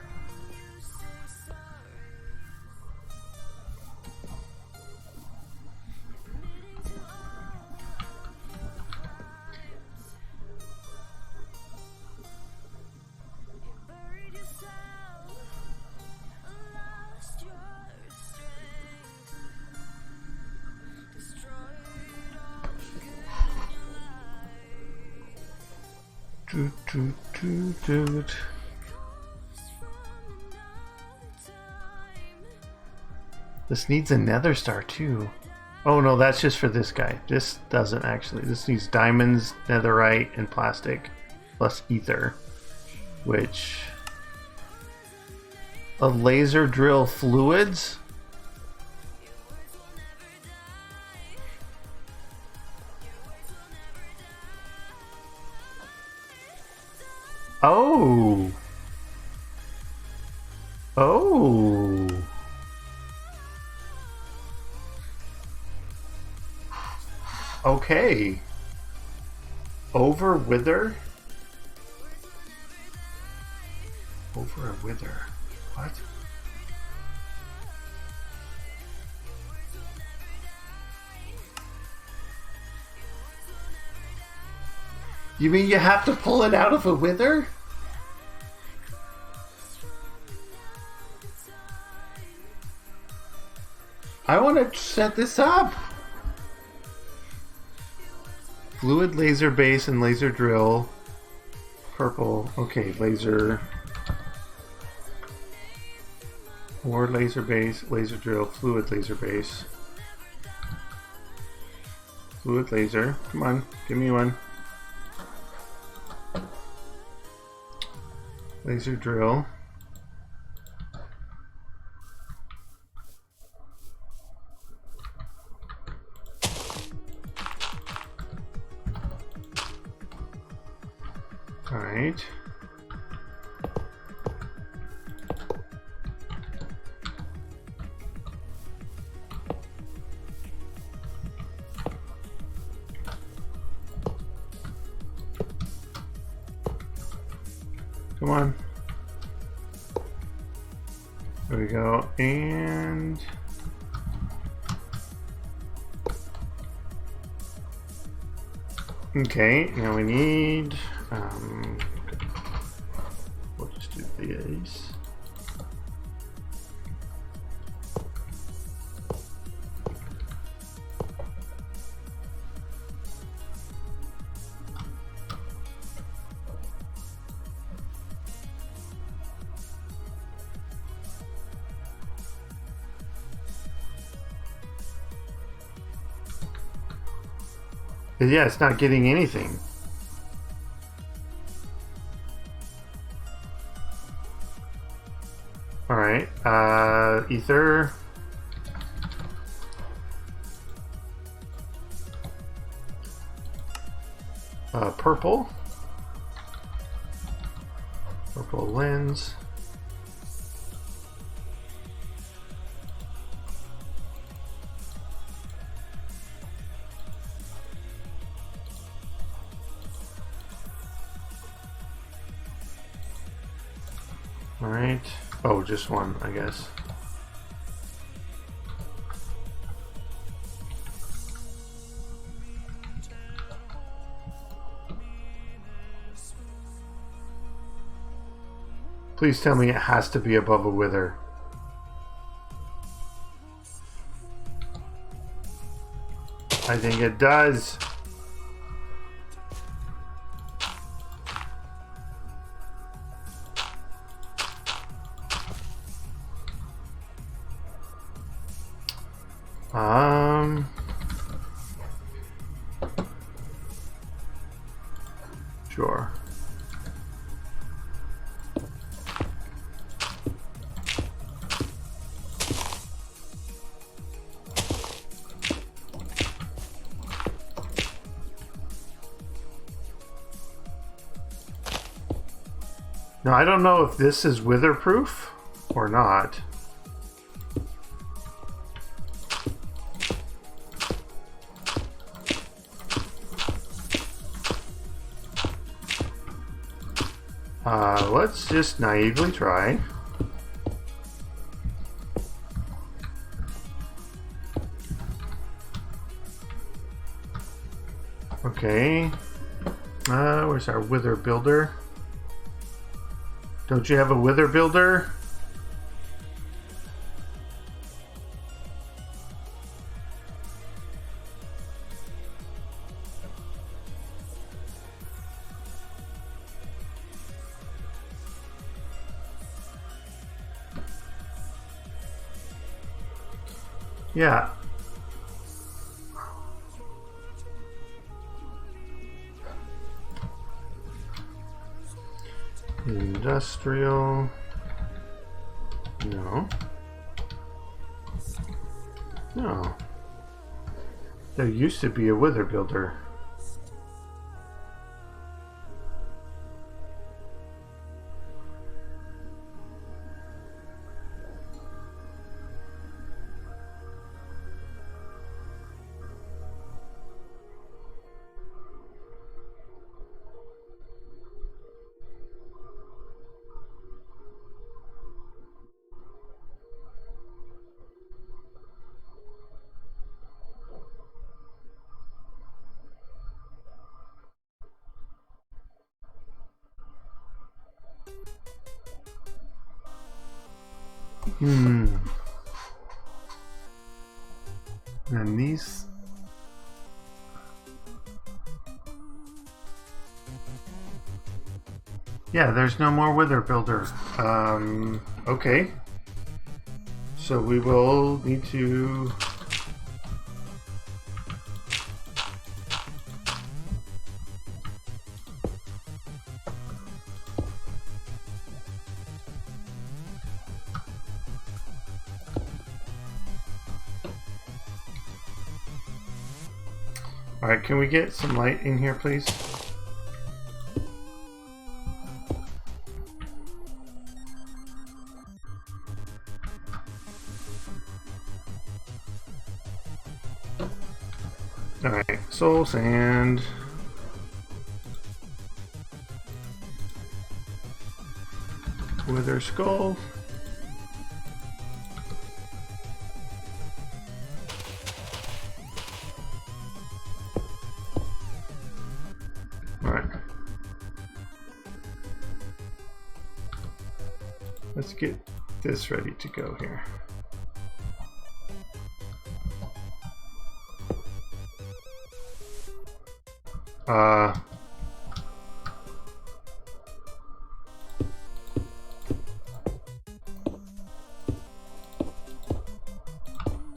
This needs a nether star too. Oh no, that's just for this guy. This doesn't actually. This needs diamonds, netherite, and plastic, plus ether, which... A laser drill fluids? Oh! Oh! Okay. Over wither? Over a wither. What? You mean you have to pull it out of a wither? I want to set this up. Fluid laser base and laser drill. Purple. Okay, laser. More laser base, laser drill, fluid laser base. Fluid laser. Come on, give me one. Laser drill. All right. Come on. There we go. And okay, now we need we'll just do these. Yeah, it's not getting anything. All right, ether. Purple. Purple lens. All right. Oh, just one, I guess. Please tell me it has to be above a wither. I think it does. Sure. Now, I don't know if this is witherproof or not. Let's just naively try. Okay. Where's our wither builder? Don't you have a wither builder? Yeah. Industrial. No. No. There used to be a wither builder. And these. Yeah, there's no more wither builder. Okay. So we will need to. Alright, can we get some light in here, please? Alright, soul sand. Wither skull. Alright. Let's get this ready to go here.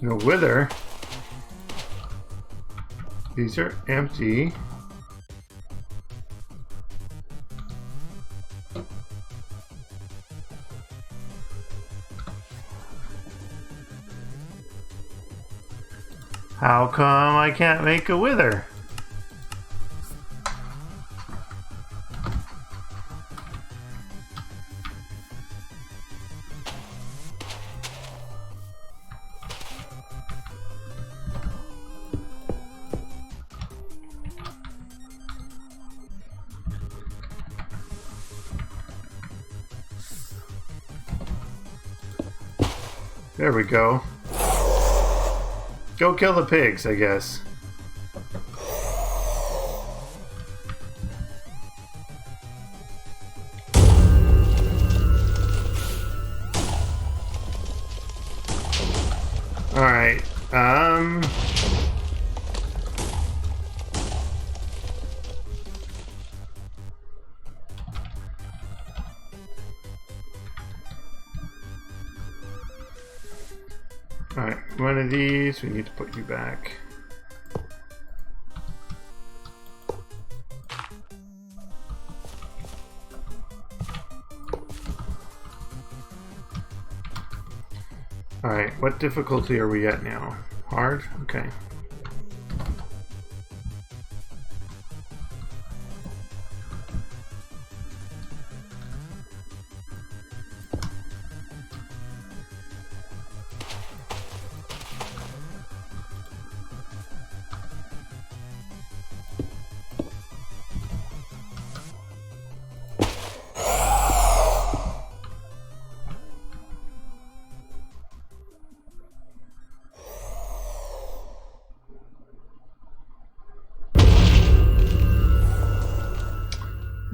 No wither. These are empty. How come I can't make a wither? There we go. Go kill the pigs, I guess. Alright, Alright, one of these, we need to put you back. Alright, what difficulty are we at now? Hard? Okay.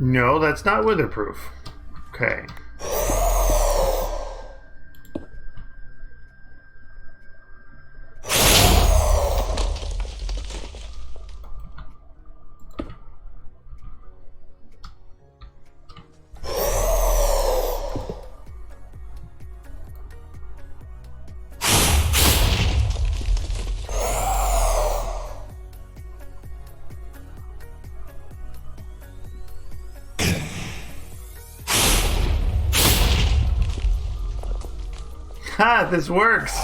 No, that's not witherproof. Okay. Ha! This works!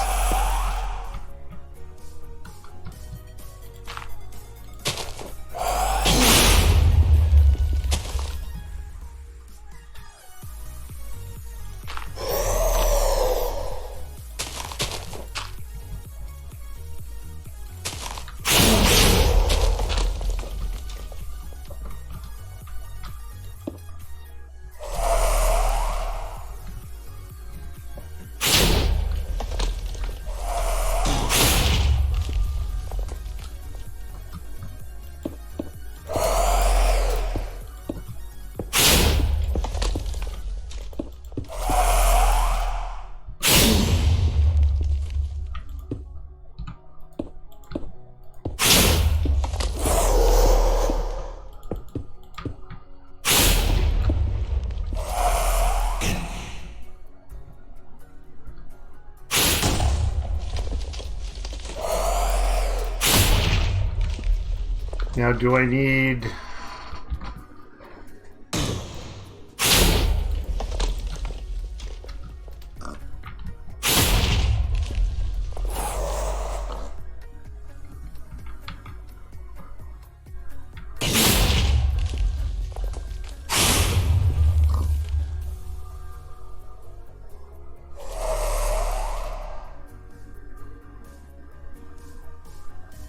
Now, do I need...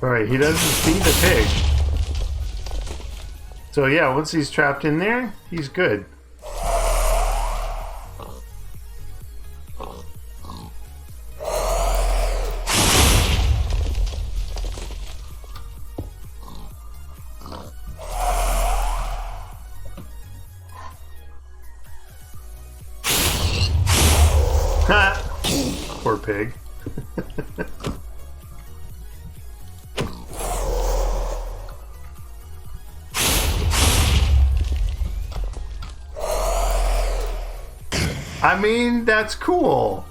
Alright, he doesn't see the pig. So yeah, once he's trapped in there, he's good. Poor pig. I mean, that's cool.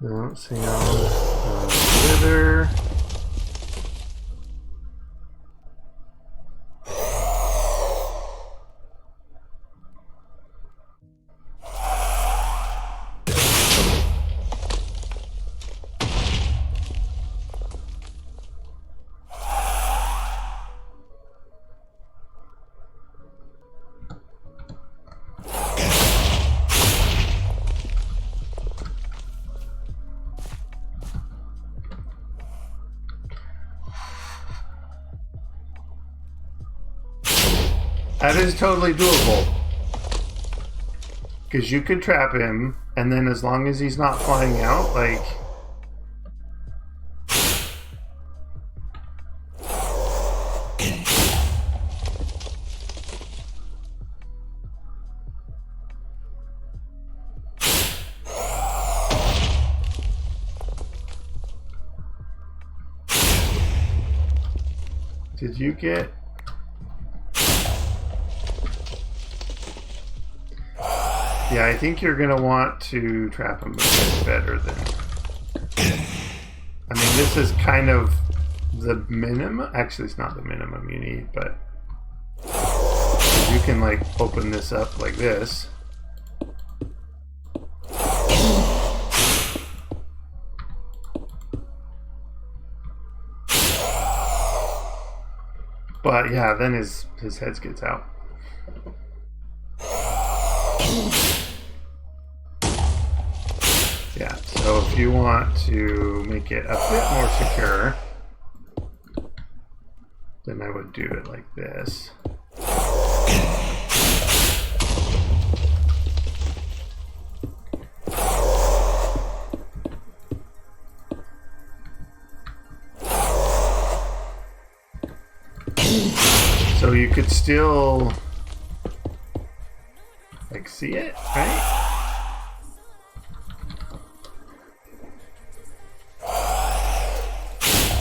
No, see wither. That is totally doable. Because you could trap him, and then as long as he's not flying out, like... Did you get... Yeah, I think you're going to want to trap him a bit better than... I mean, this is kind of the minimum. Actually, it's not the minimum you need, but... You can, like, open this up like this. But, yeah, then his head gets out. Yeah, so if you want to make it a bit more secure, then I would do it like this. So you could still, like, see it, right?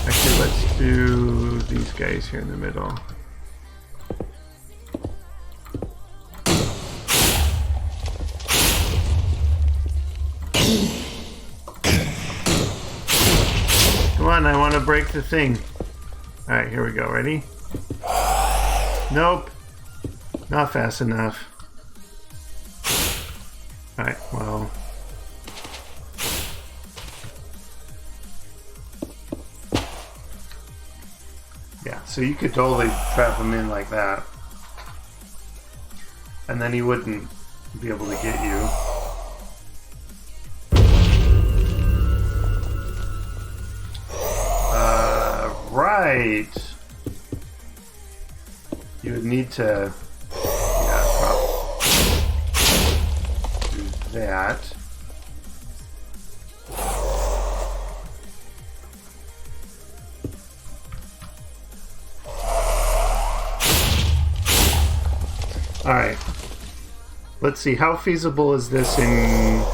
Actually, let's do these guys here in the middle. Come on, I want to break the thing. Alright, here we go. Ready? Nope. Not fast enough. Alright, well... Yeah, so you could totally trap him in like that. And then he wouldn't be able to get you. Right. You would need to, do that. All right. Let's see. How feasible is this in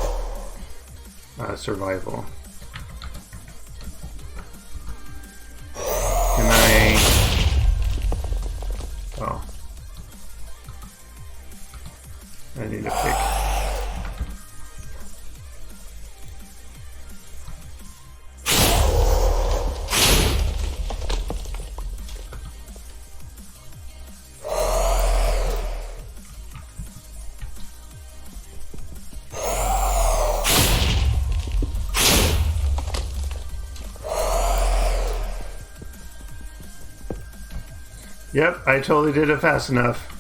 survival? Can I... Oh. I need to pick. Yep, I totally did it fast enough.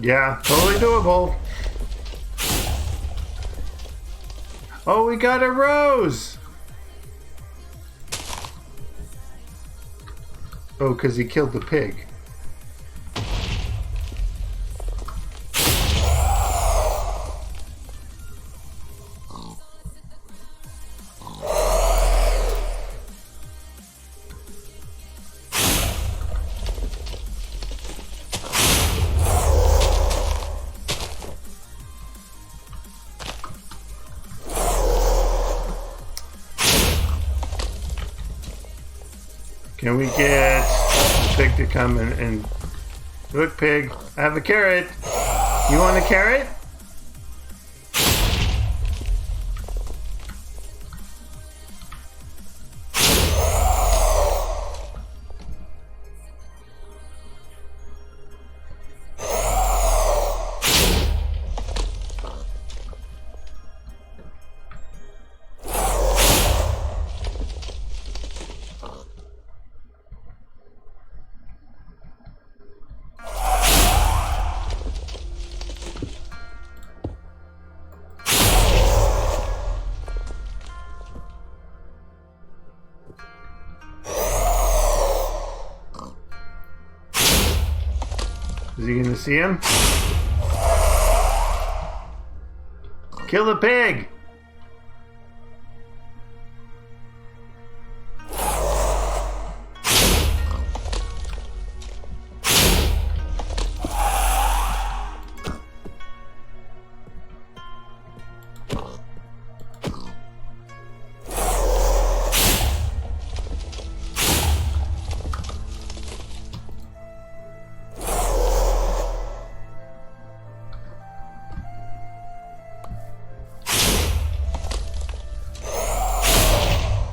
Yeah, totally doable. Oh, we got a rose! Oh, because he killed the pig. Can we get the pig to come and... Look, pig, I have a carrot. You want a carrot? Is he gonna see him? Kill the pig!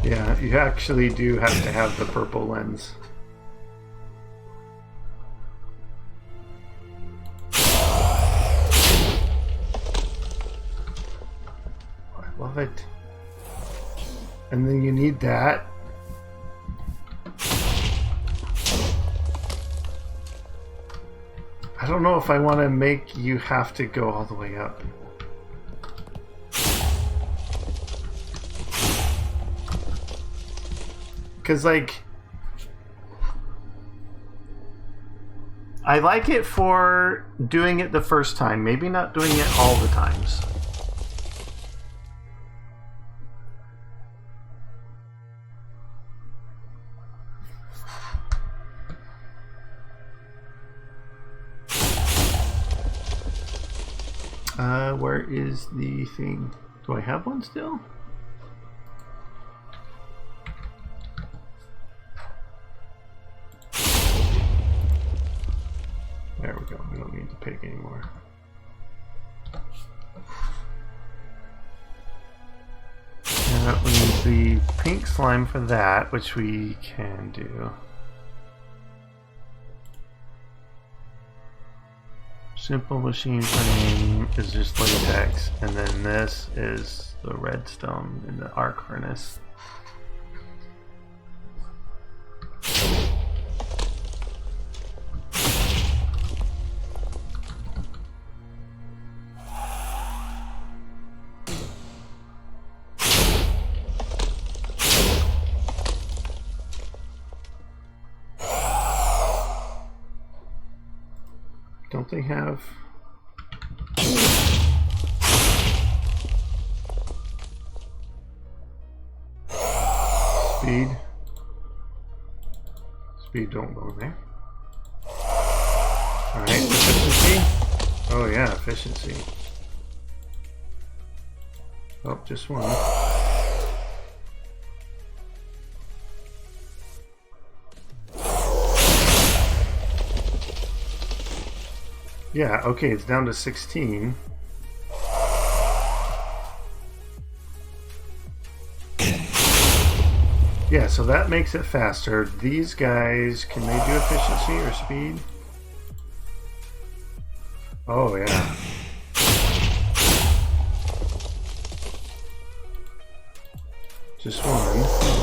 Yeah, you actually do have to have the purple lens. I love it. And then you need that. I don't know if I want to make you have to go all the way up. Because, like, I like it for doing it the first time, maybe not doing it all the times. Where is the thing? Do I have one still? There we go. We don't need the pig anymore. Now we need the pink slime for that, which we can do. Simple machine frame is just latex, and then this is the redstone in the arc furnace. Don't they have... Speed? Speed don't go in there. Alright, efficiency? Oh yeah, efficiency. Oh, just one. Yeah, okay, it's down to 16. Yeah, so that makes it faster. These guys, can they do efficiency or speed? Oh, yeah. Just one.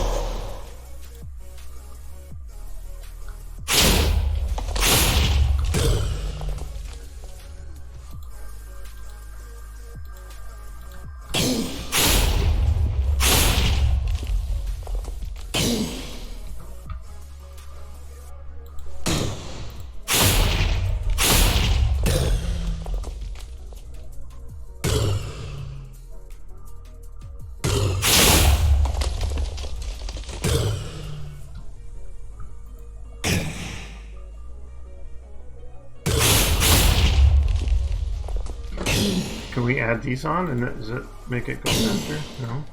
Can we add these on and does it make it go faster? No.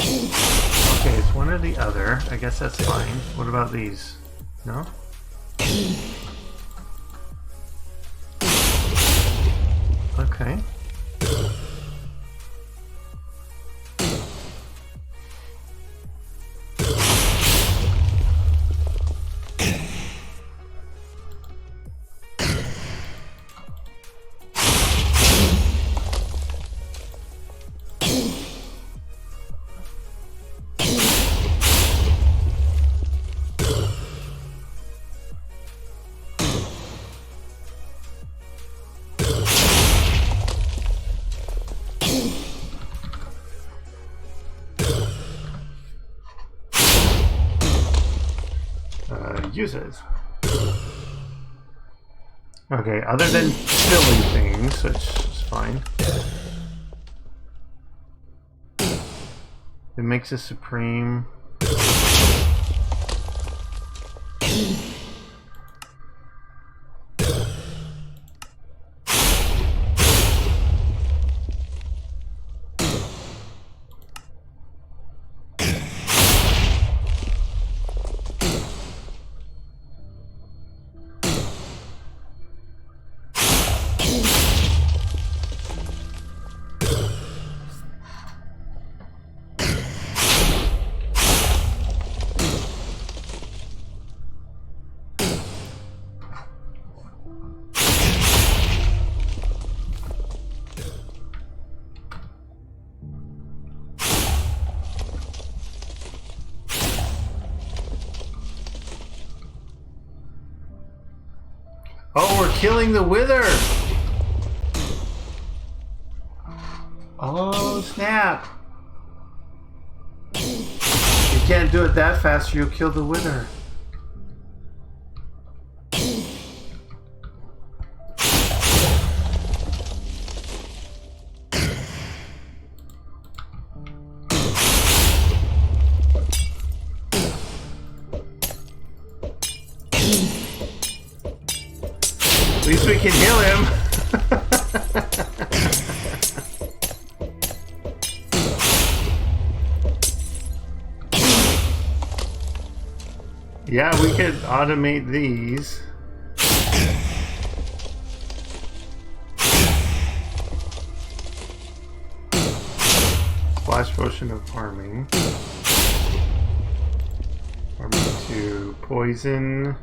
Okay, it's one or the other. I guess that's fine. What about these? No? Okay. Uses. Okay, other than silly things, which is fine. It makes a supreme. Oh, we're killing the wither! Oh, snap! You can't do it that fast or you'll kill the wither. At least we can heal him. Yeah, we could automate these. Splash potion of farming. Farming to poison.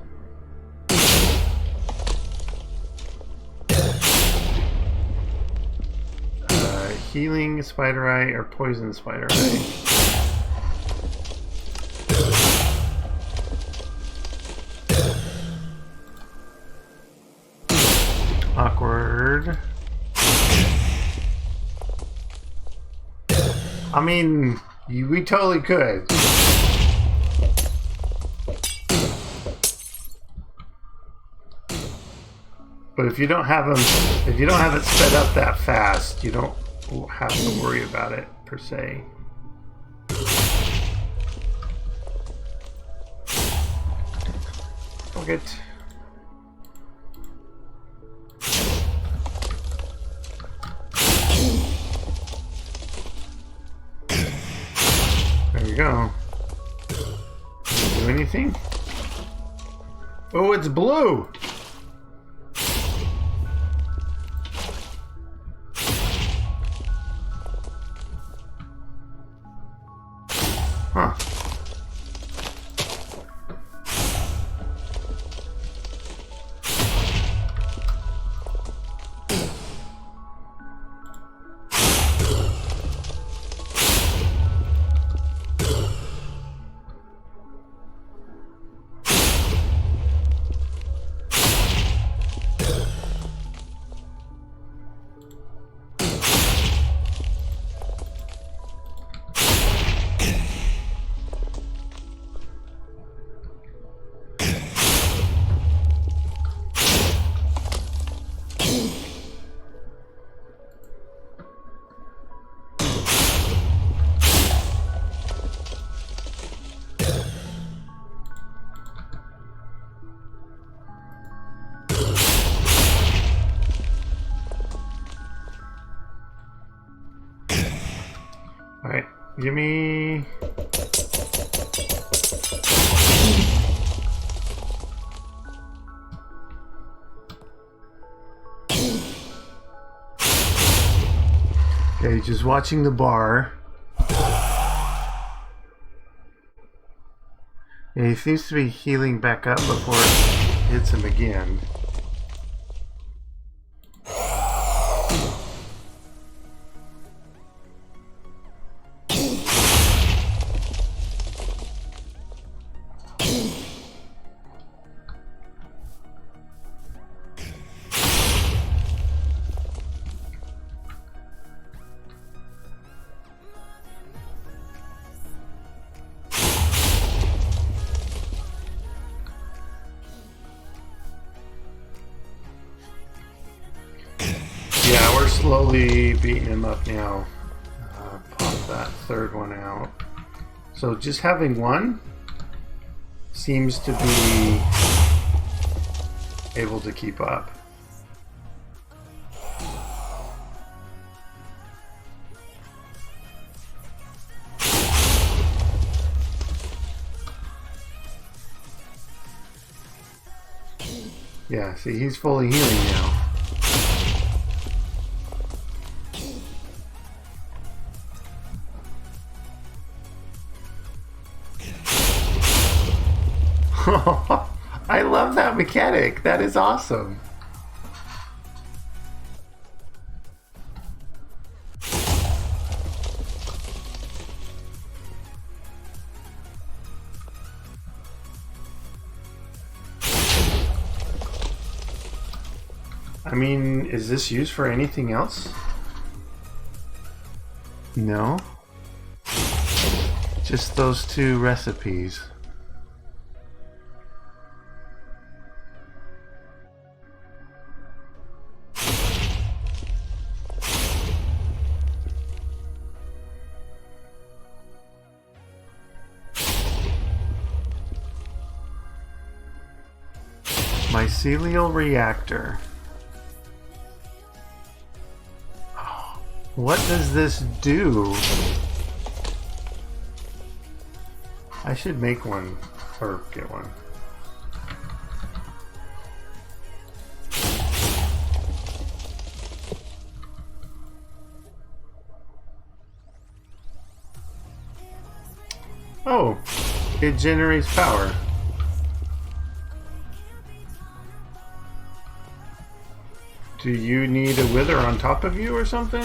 Healing spider eye or poison spider eye. Awkward. I mean, we totally could. But if you don't have them, if you don't have it sped up that fast, you don't have to worry about it per se. Forget. There we go. Does it do anything? Oh, it's blue! Huh. Gimme. Okay, just watching the bar. Yeah, he seems to be healing back up before it hits him again. Yeah, we're slowly beating him up now. Pop that third one out. So just having one seems to be able to keep up. Yeah, see, he's fully healing now. I love that mechanic. That is awesome. I mean, is this used for anything else? No. Just those two recipes. Mycelial Reactor. What does this do? I should make one, or get one. Oh, it generates power. Do you need a wither on top of you or something?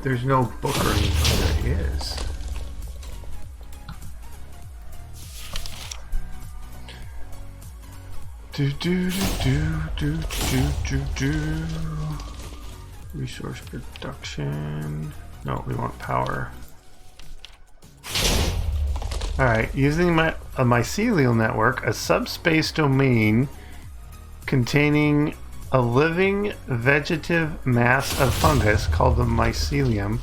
There's no book or anything. Oh, there is. Do. Resource production. No, we want power. Alright, using a mycelial network, a subspace domain containing a living vegetative mass of fungus called the mycelium.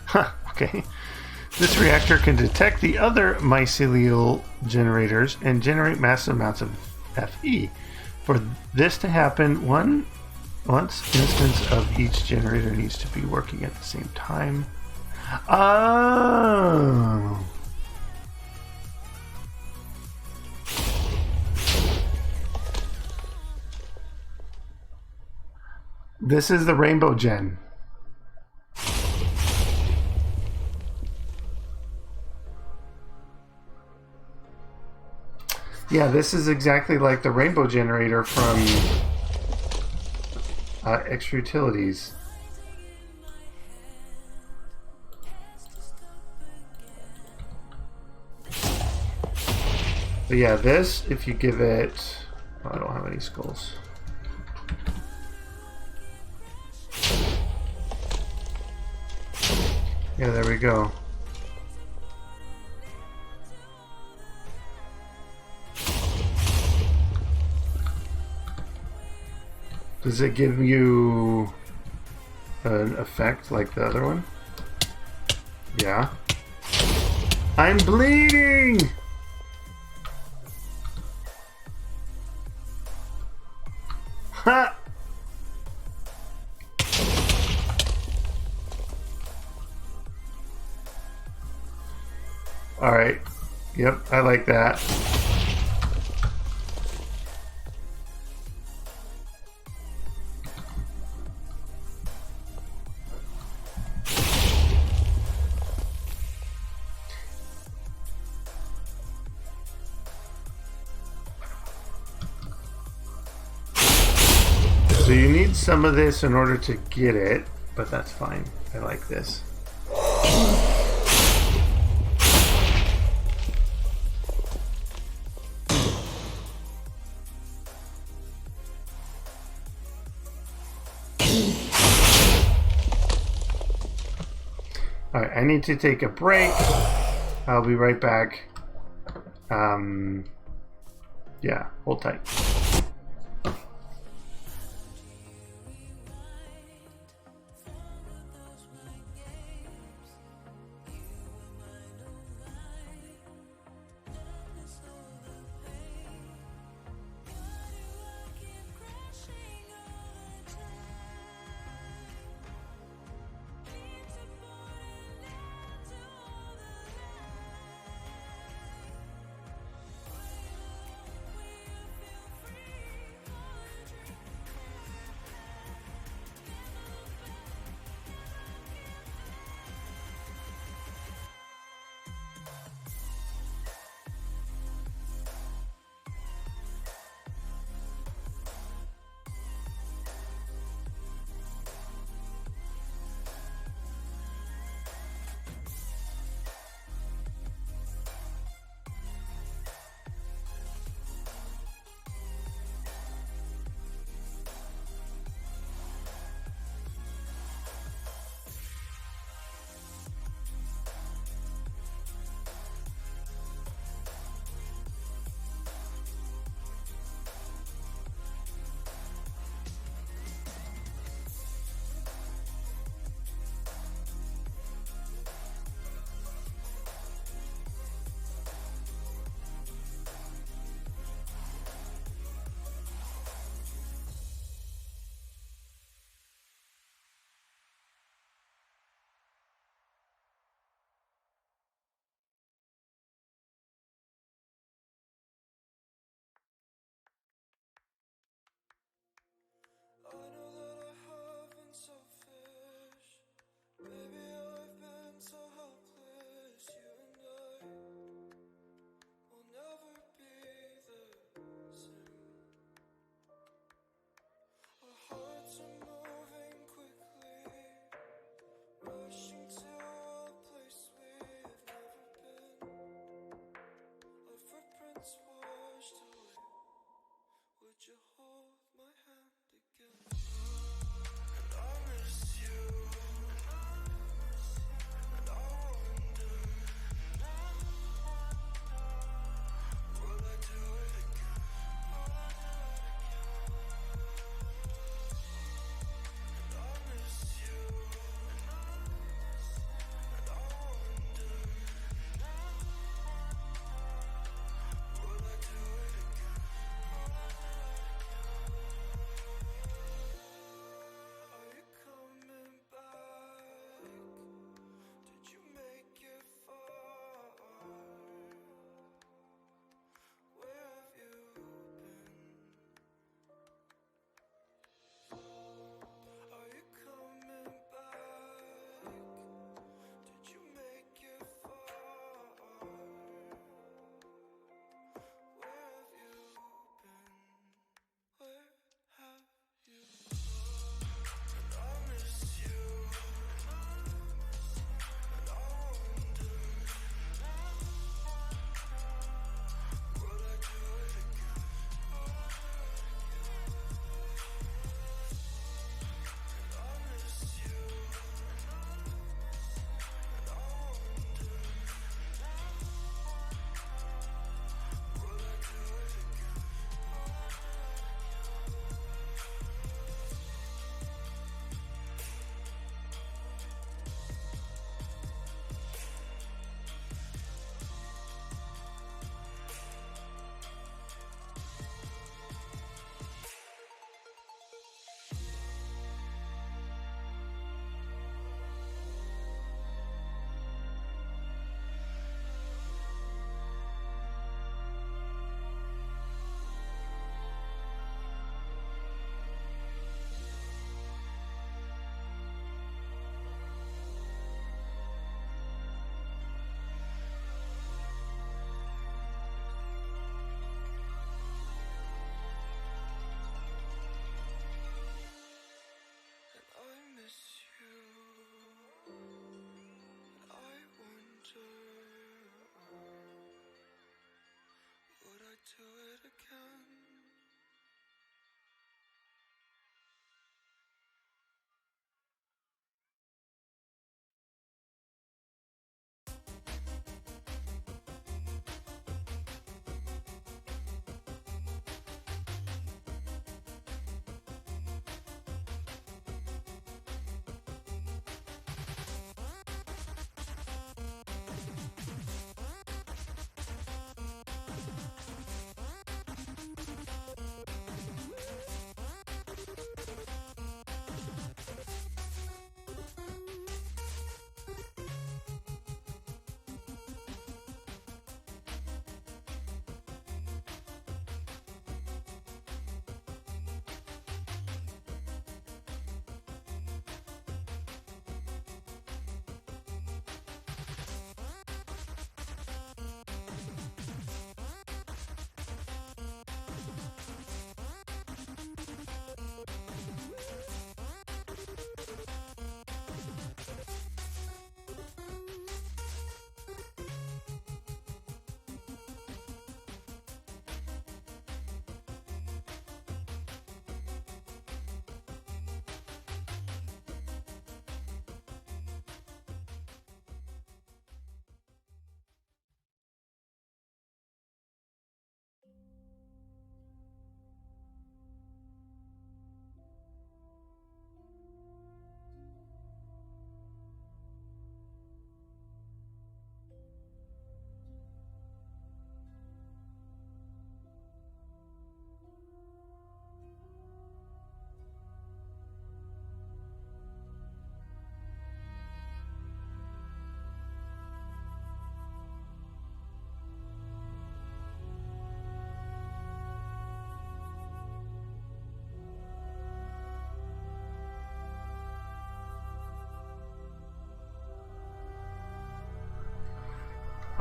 Huh, okay. This reactor can detect the other mycelial generators and generate massive amounts of Fe. For this to happen, once instance of each generator needs to be working at the same time. Oh. This is the rainbow gen. Yeah, this is exactly like the rainbow generator from Extra Utilities. But yeah, this, if you give it... Oh, I don't have any skulls. Yeah, there we go. Does it give you an effect like the other one? Yeah. I'm bleeding! Ha! All right. Yep, I like that. So you need some of this in order to get it, but that's fine. I like this. Alright, I need to take a break. I'll be right back. Yeah, hold tight.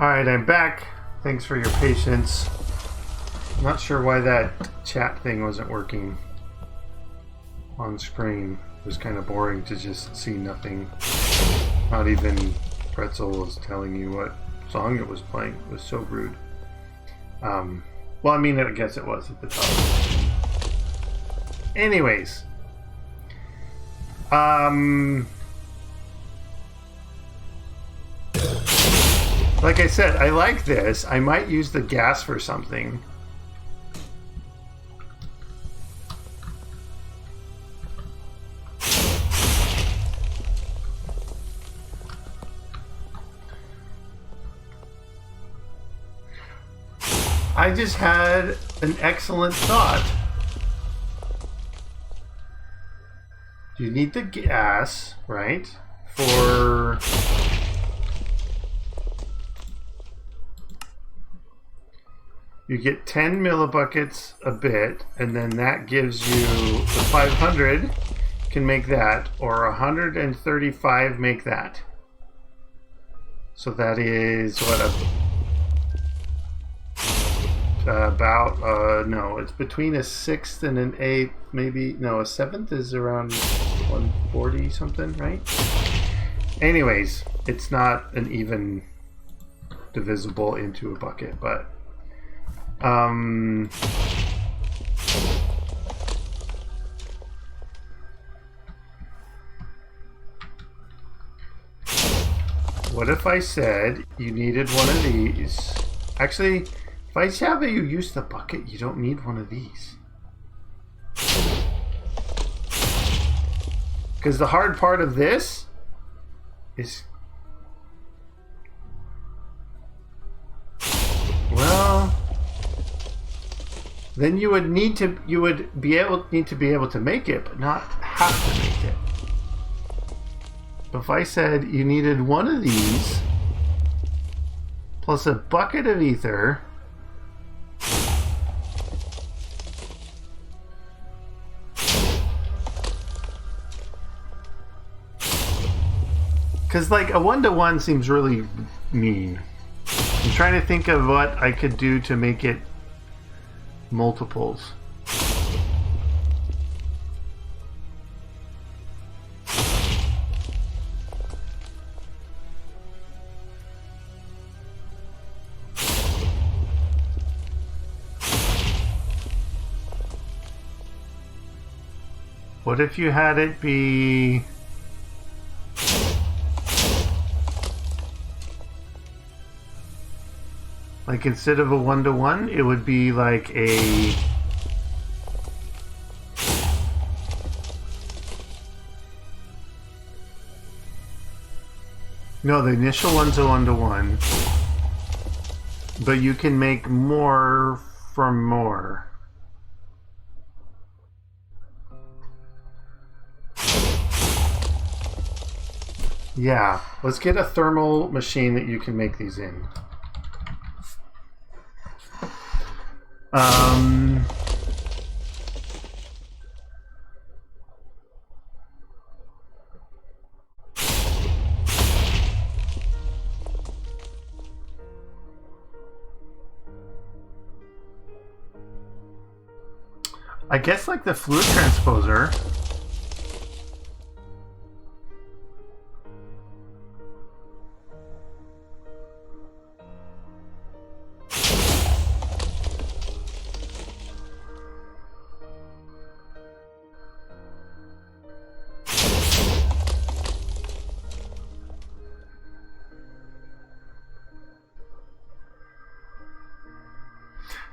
Alright, I'm back. Thanks for your patience. I'm not sure why that chat thing wasn't working on screen. It was kind of boring to just see nothing. Not even Pretzel was telling you what song it was playing. It was so rude. Well, I mean, I guess it was at the top. Anyways. Like I said, I like this. I might use the gas for something. I just had an excellent thought. You need the gas, right? For... You get 10 millibuckets a bit, and then that gives you the 500 can make that, or 135 make that. So that is what no, it's between a sixth and an eighth, maybe. No, a seventh is around 140 something, right? Anyways, it's not an even divisible into a bucket, but what if I said you needed one of these? Actually, if I have you use the bucket, you don't need one of these. Because the hard part of this is... Well... Then you would need to be able to make it, but not have to make it. But if I said you needed one of these plus a bucket of ether, because like a 1-to-1 seems really mean. I'm trying to think of what I could do to make it multiples. What if you had it be like, instead of a 1-to-1, it would be like a... No, the initial one's a 1-to-1. But you can make more from more. Yeah, let's get a thermal machine that you can make these in. I guess like the fluid transposer.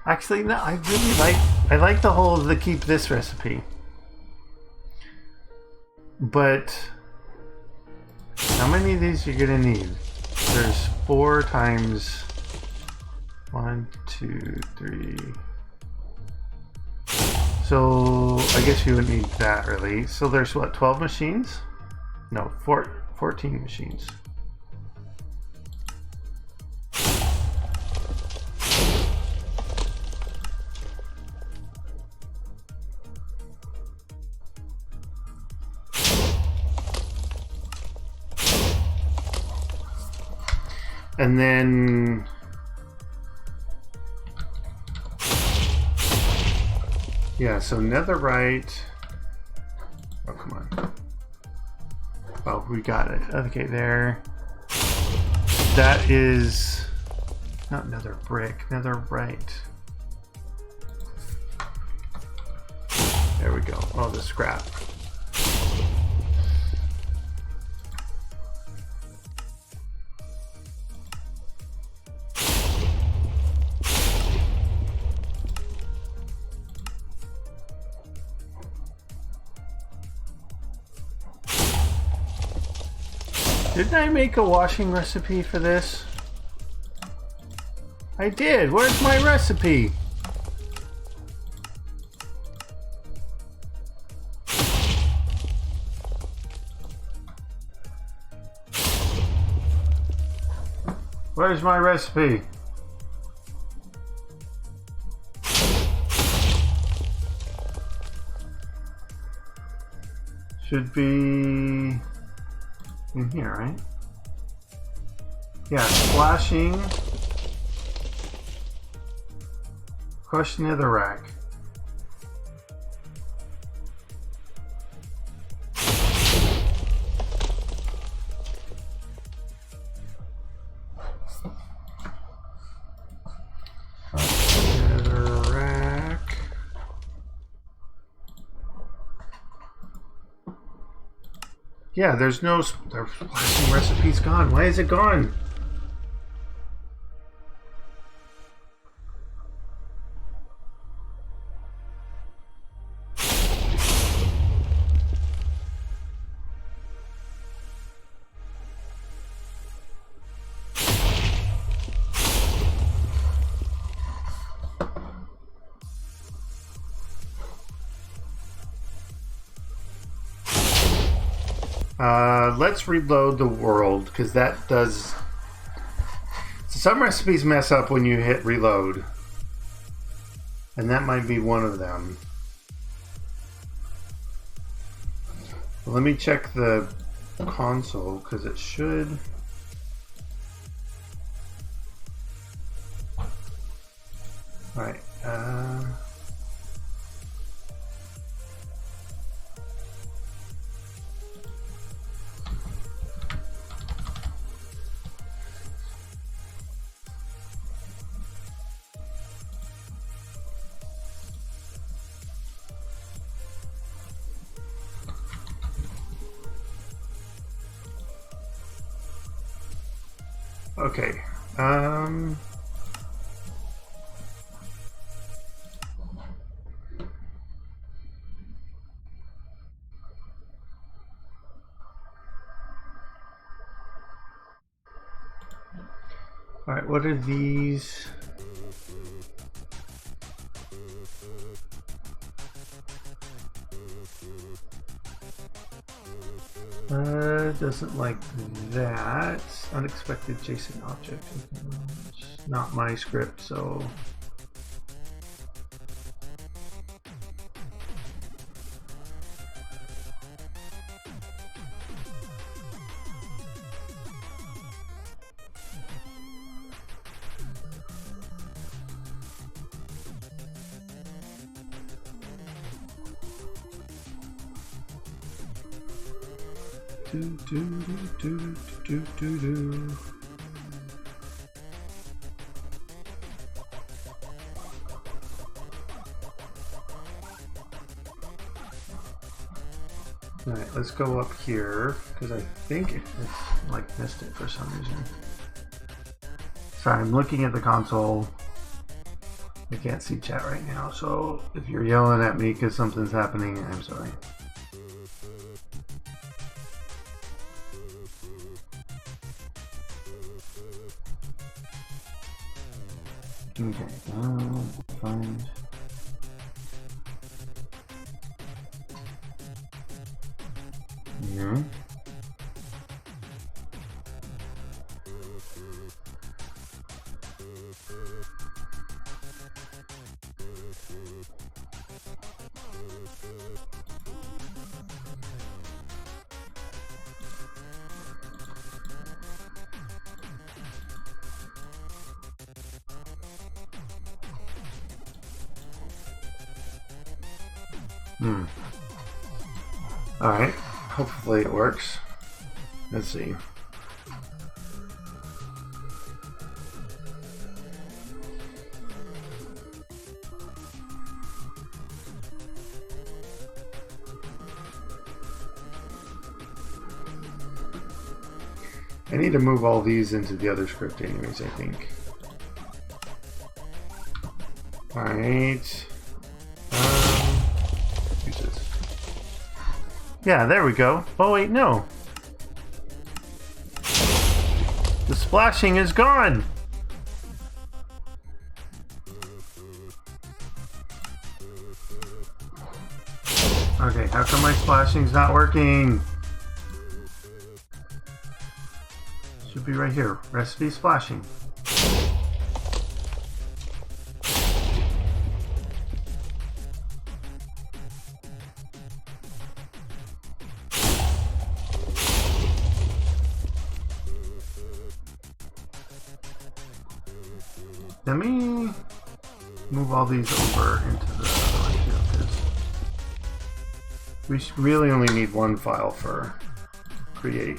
Actually, no, I like the whole of the keep this recipe. But how many of these you're gonna need? There's 4 times 1, 2, 3. So I guess you wouldn't need that really. So there's what, 12 machines? No, 14 machines. And then yeah, so netherite. Oh, come on. Oh, we got it. Okay, there. That is not nether brick, netherite. There we go. Oh, the scrap. Didn't I make a washing recipe for this? I did. Where's my recipe? Where's my recipe? Should be in here, right? Yeah, splashing. Crushed netherrack. Netherrack. Yeah, there's no the splashing recipe's gone. Why is it gone? Let's reload the world, because that does... Some recipes mess up when you hit reload. And that might be one of them. Well, let me check the console, because it should... Alright, okay. All right, what are these? Doesn't like that. Unexpected JSON object. It's not my script, so. Do. All right, let's go up here because I think it's like missed it for some reason. Sorry, I'm looking at the console. I can't see chat right now, so if you're yelling at me because something's happening, I'm sorry. Okay, find. Yeah. Alright, hopefully it works. Let's see. I need to move all these into the other script anyways, I think. Alright. Use this. Yeah, there we go. Oh wait, no. The splashing is gone! Okay, how come my splashing's not working? Should be right here. Recipe splashing. Let me move all these over into the other one too, because we really only need one file for create.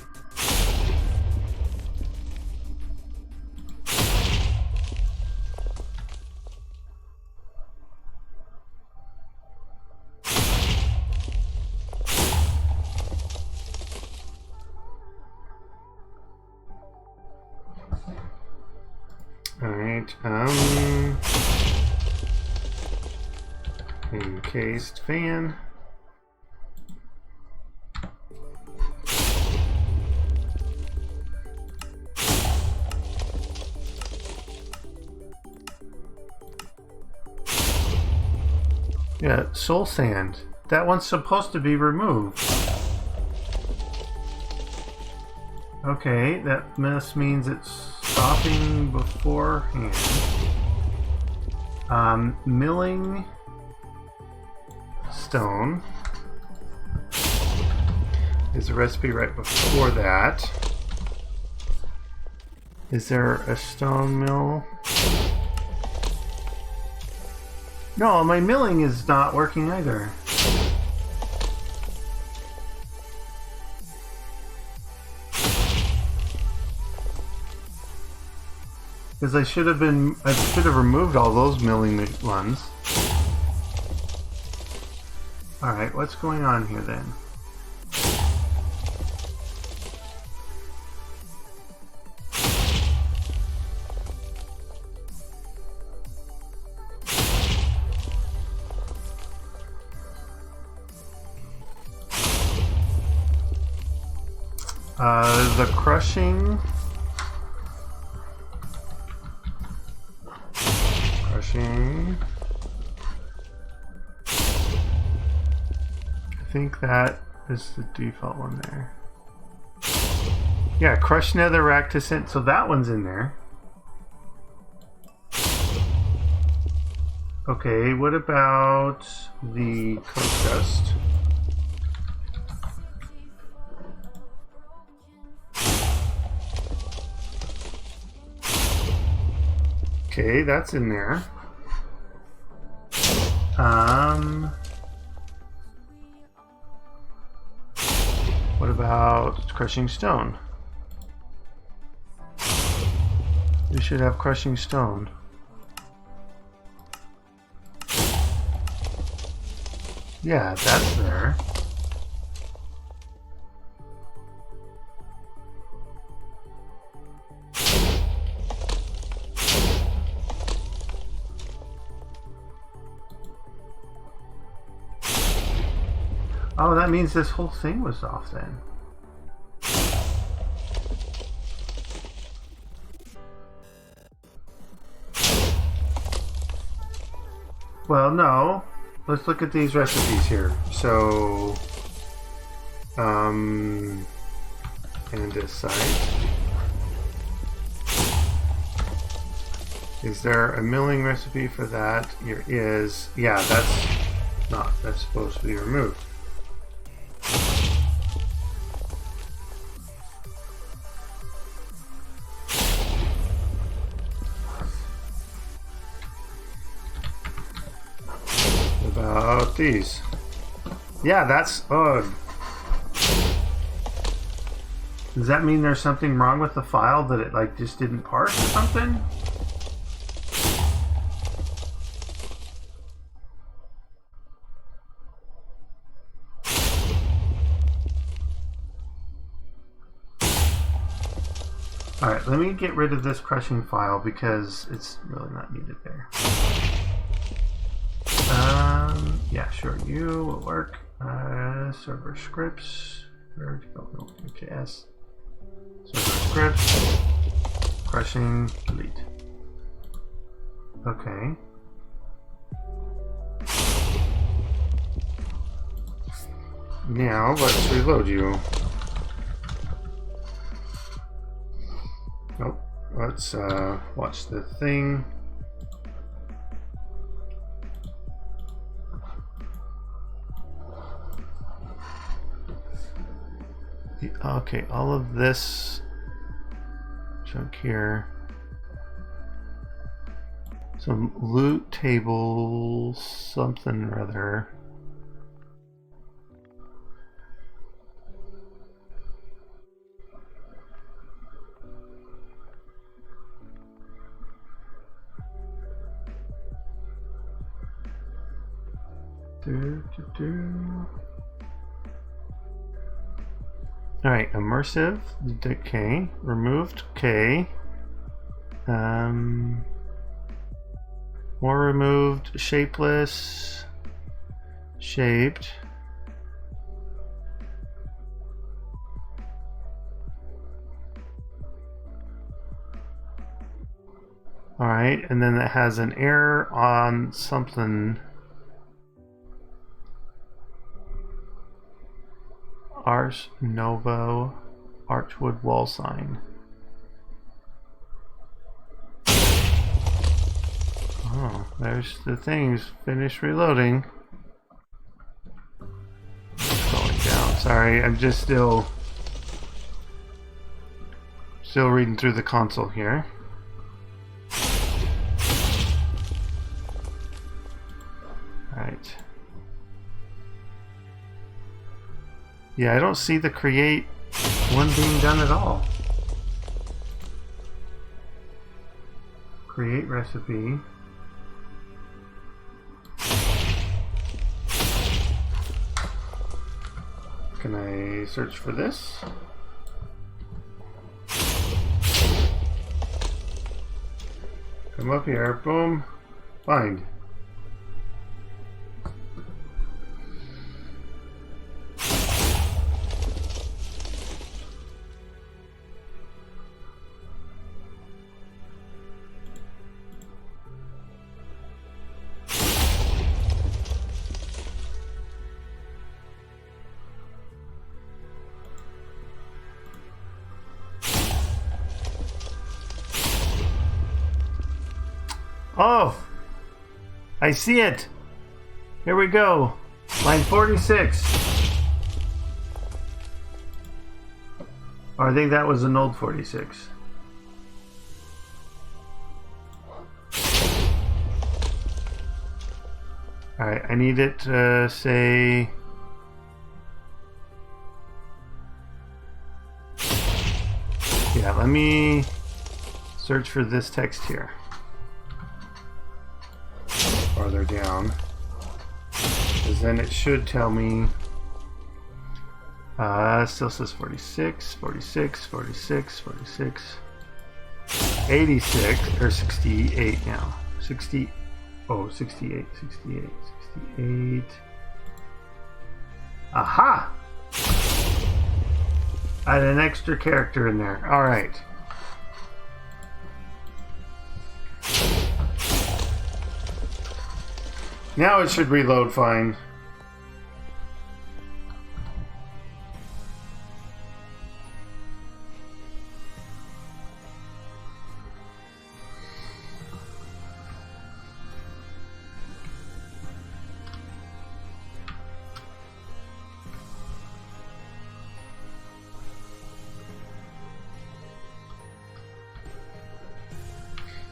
Alright, encased fan. Yeah, soul sand. That one's supposed to be removed. Okay, that mess means it's stopping beforehand. Milling stone is the recipe right before that. Is there a stone mill? No, my milling is not working either. Because I should have removed all those milling ones. Alright, what's going on here then? The crushing. I think that is the default one there. Yeah, crushed netherrack to send. So that one's in there. Okay, what about the coke dust? Okay, that's in there. What about crushing stone? We should have crushing stone. Yeah, that's there. Oh, that means this whole thing was off then. Well, no. Let's look at these recipes here. So, and this site. Is there a milling recipe for that? Here is. Yeah, that's supposed to be removed. About these. Yeah, that's... Ugh. Does that mean there's something wrong with the file that it like just didn't parse or something? Alright, let me get rid of this crushing file because it's really not needed there. Yeah, sure, you will work. Server scripts. JS. Server scripts. Crushing, delete. Okay. Now let's reload you. Nope. Let's watch the thing. Okay, all of this junk here. Some loot table, something or other. Alright, immersive, okay, removed, okay. More removed, shapeless, shaped. Alright, and then it has an error on something. Ars Novo Archwood wall sign. Oh, there's the things. Finish reloading. Going down. Sorry, I'm just still reading through the console here. Alright. Yeah, I don't see the create one being done at all. Create recipe. Can I search for this? Come up here, boom, find. Oh, I see it. Here we go. Line 46. Oh, I think that was an old 46. Alright, I need it to say... Yeah, let me search for this text here. Farther down, because then it should tell me still says 46, 46, 46, 46, 86 or 68 now. 68, 68, 68. Aha! I had an extra character in there. All right. Now it should reload fine.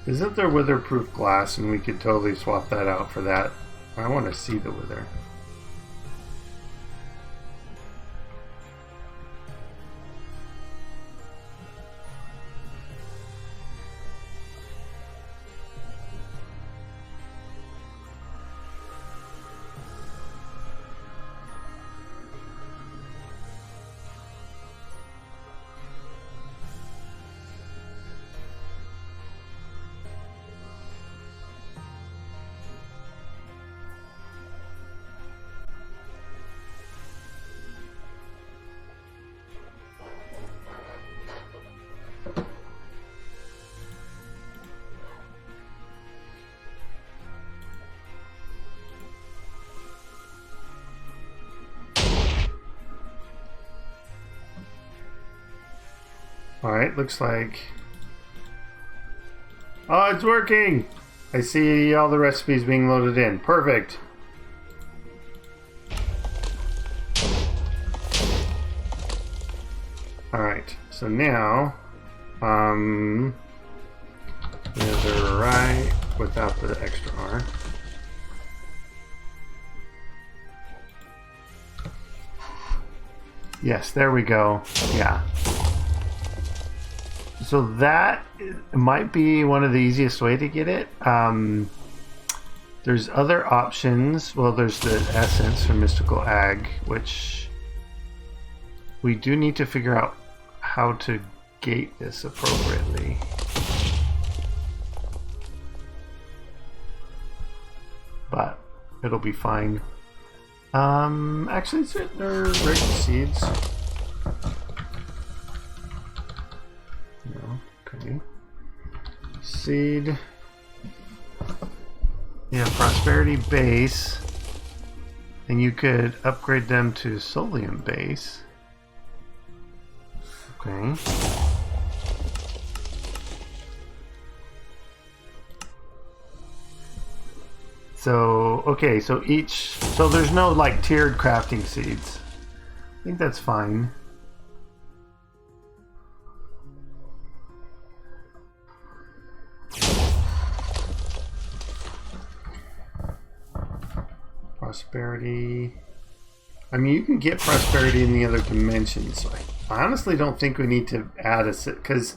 Isn't there witherproof glass, and we could totally swap that out for that? I want to see the wither. Alright, looks like... Oh, it's working! I see all the recipes being loaded in. Perfect! Alright, so now... there's a right without the extra R. Yes, there we go. Yeah. So that might be one of the easiest way to get it. There's other options. Well, there's the essence from Mystical Ag, which we do need to figure out how to gate this appropriately. But it'll be fine. Actually, they're rigged seeds. No, okay. Seed. Yeah, prosperity base. And you could upgrade them to Solium base. Okay. So, okay, so there's no like tiered crafting seeds. I think that's fine. Prosperity. I mean, you can get prosperity in the other dimensions. So I honestly don't think we need to add a because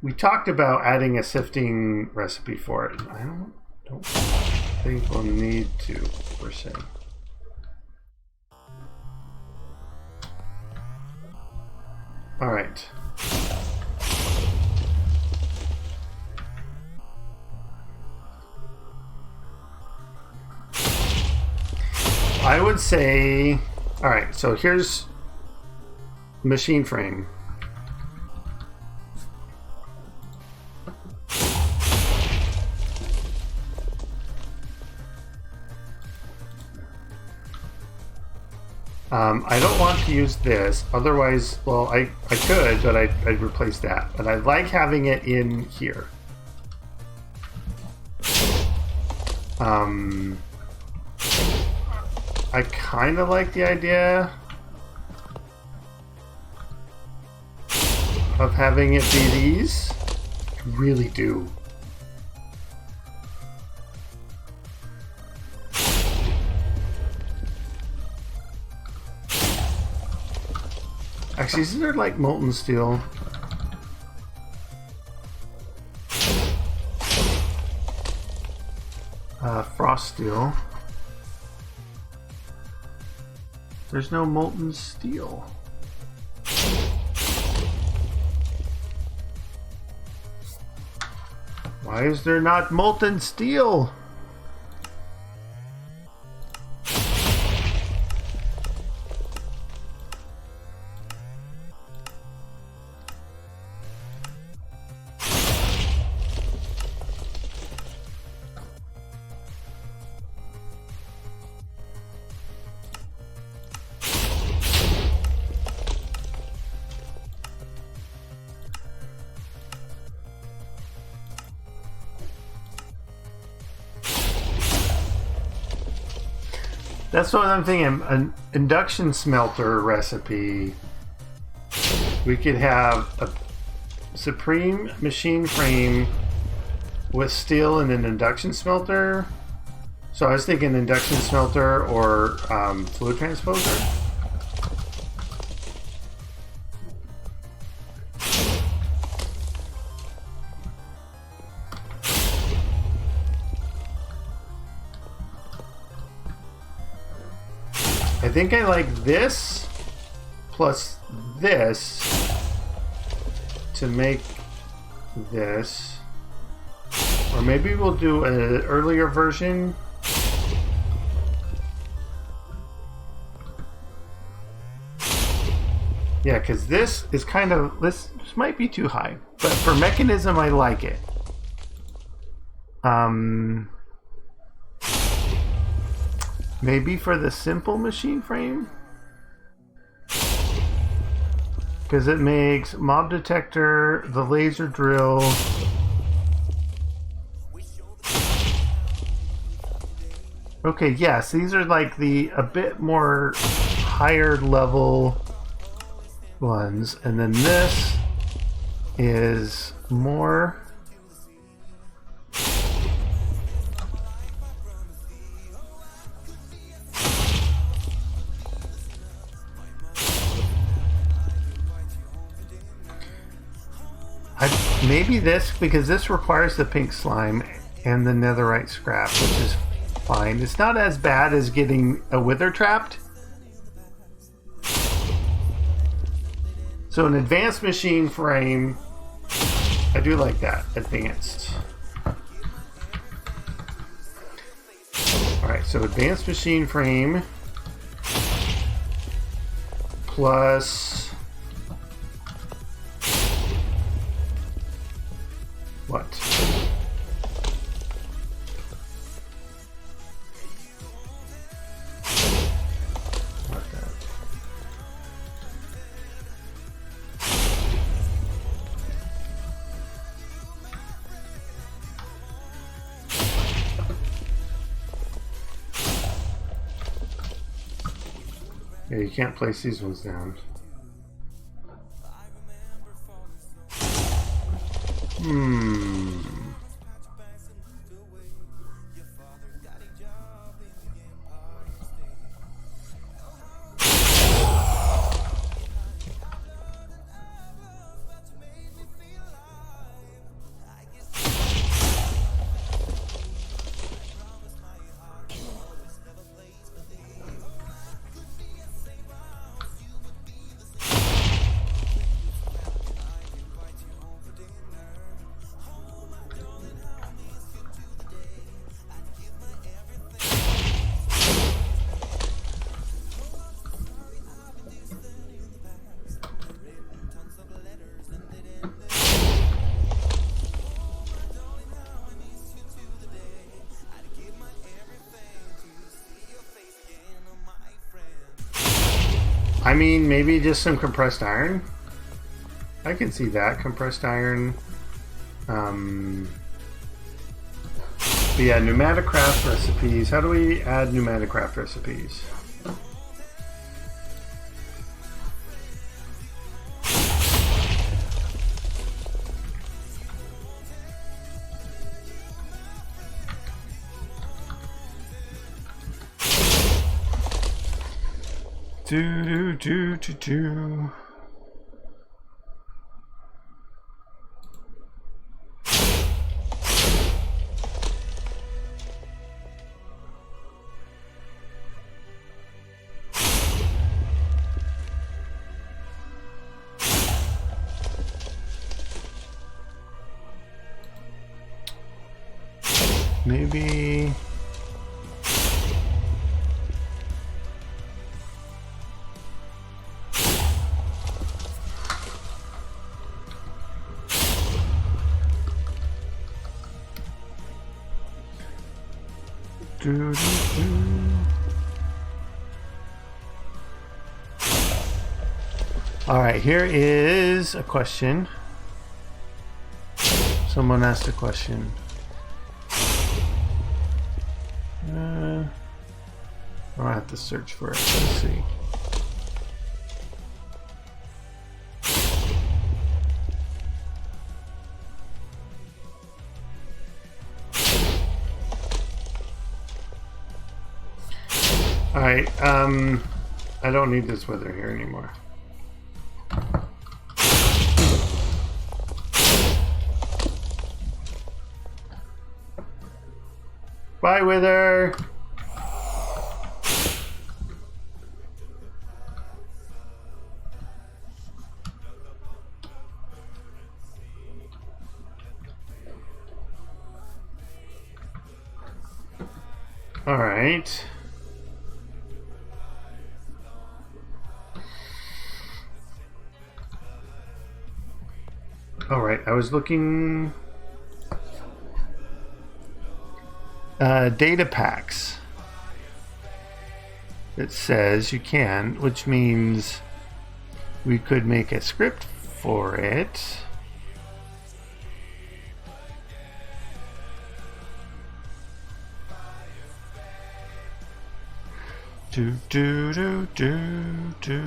we talked about adding a sifting recipe for it. I don't think we'll need to, per se. All right. I would say, all right, so here's machine frame. I don't want to use this, otherwise, well, I could, but I'd replace that. But I like having it in here. I kind of like the idea of having it be these. I really do. Actually, isn't there like molten steel? Frost steel. There's no molten steel. Why is there not molten steel? That's what I'm thinking. An induction smelter recipe. We could have a supreme machine frame with steel and an induction smelter. So I was thinking induction smelter or fluid transposer. I think I like this plus this to make this. Or maybe we'll do an earlier version. Yeah, because this is kind of, this might be too high. But for mechanism, I like it. Maybe for the simple machine frame? Because it makes mob detector, the laser drill. Okay, yes, these are like the a bit more higher level ones, and then this is more. Maybe this, because this requires the pink slime and the netherite scrap, which is fine. It's not as bad as getting a wither trapped. So an advanced machine frame, I do like that. Advanced. Alright, so advanced machine frame plus what? What that? Yeah, you can't place these ones down. I mean, maybe just some compressed iron. I can see that. Compressed iron. But yeah, pneumatic craft recipes. How do we add pneumatic craft recipes? Do. Maybe. All right, here is a question. Someone asked a question. I'll have to search for it. Let's see. Alright, I don't need this wither here anymore. Bye, wither! Alright. Alright, I was looking... data packs. It says you can, which means we could make a script for it. Do do do do do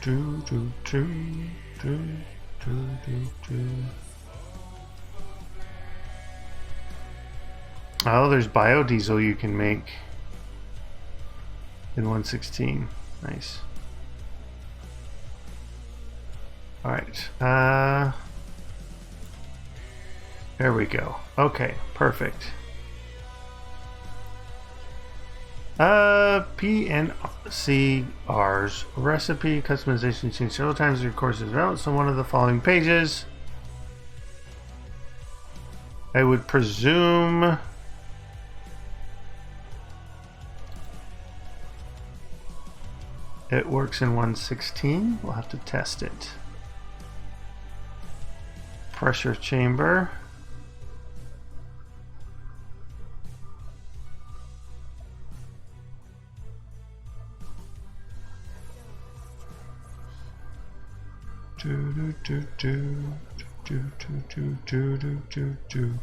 do do do do do do. Oh, there's biodiesel you can make in 1.16. Nice. All right. There we go. Okay, perfect. PNCR's recipe customization changed several times in your course's development. So one of the following pages, I would presume it works in 1.16. We'll have to test it. Pressure chamber. Do do do do do do do do do do.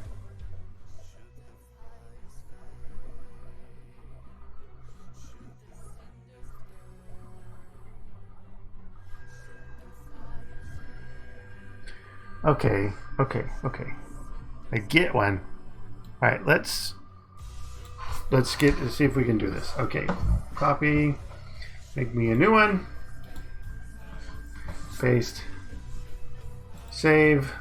Okay. I get one. All right, let's see if we can do this. Okay, copy, make me a new one. Paste, save.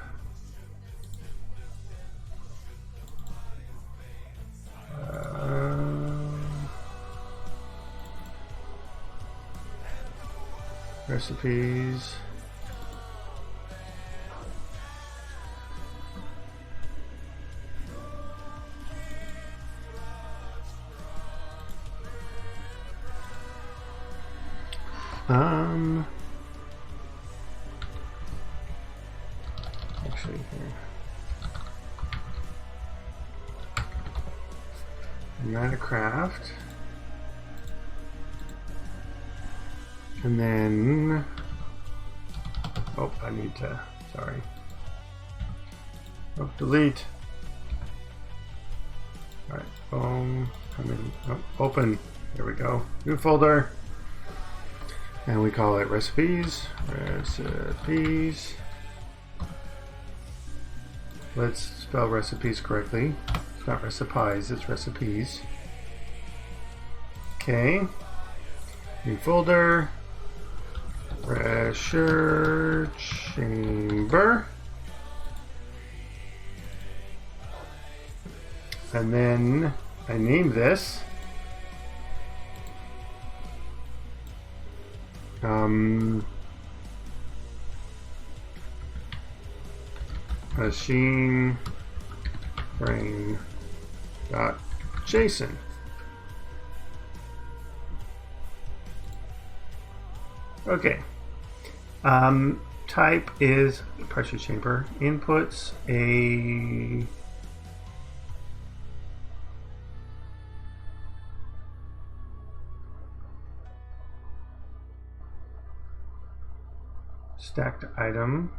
Recipes. Actually here. Metacraft. And then, oh, I need to, sorry. Oh, delete. All right, boom, come in, oh, open, there we go. New folder. And we call it recipes. Let's spell recipes correctly. It's not recipes, it's recipes. Okay. New folder. Pressure chamber. And then I name this machine frame dot JSON. Okay. Type is pressure chamber. Inputs a stacked item.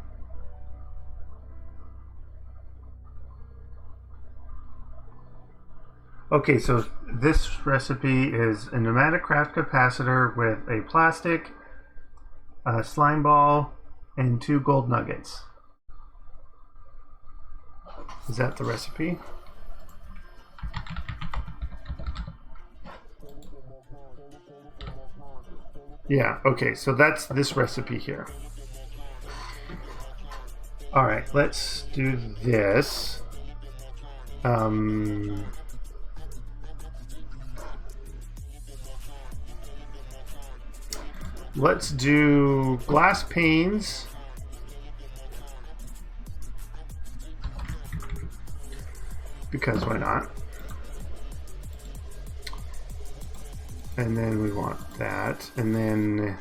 Okay, so this recipe is a pneumatic craft capacitor with a plastic, a slime ball, and 2 gold nuggets. Is that the recipe? Yeah, okay, so that's this recipe here. All right, let's do this. Let's do glass panes. Because why not? And then we want that. And then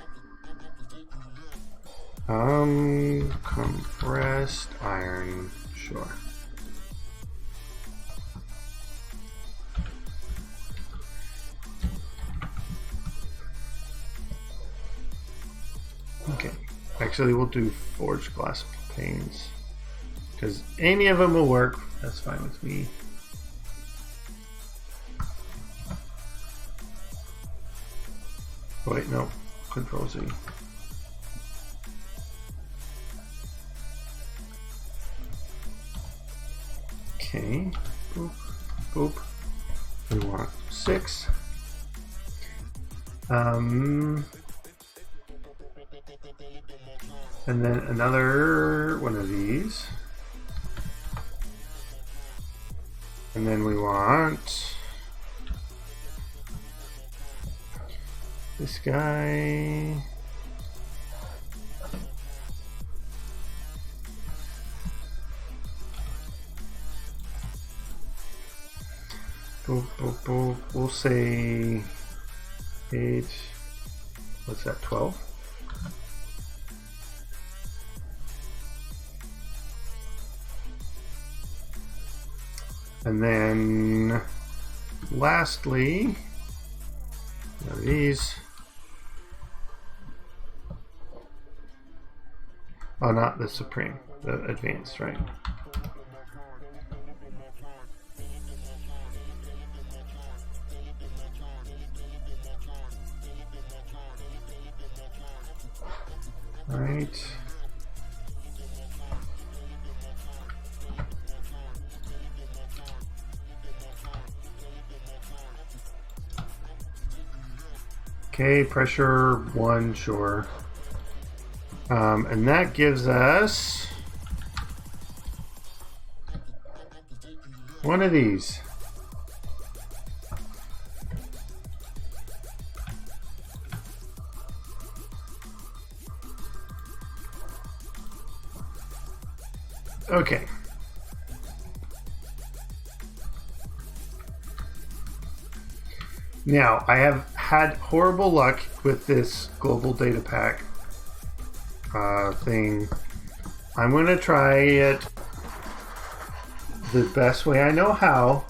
compressed iron, sure. actually, we'll do forged glass panes. Because any of them will work. That's fine with me. Wait, no. Control Z. Okay. Boop. Boop. We want 6. And then another one of these. And then we want this guy. Boop, boop, boop. We'll say 8. What's that, 12? And then lastly, one of these. Oh, not the Supreme, the Advanced, right? Right. Okay, pressure 1, sure. And that gives us one of these. Okay. Now, I have had horrible luck with this global data pack thing. I'm going to try it the best way I know how,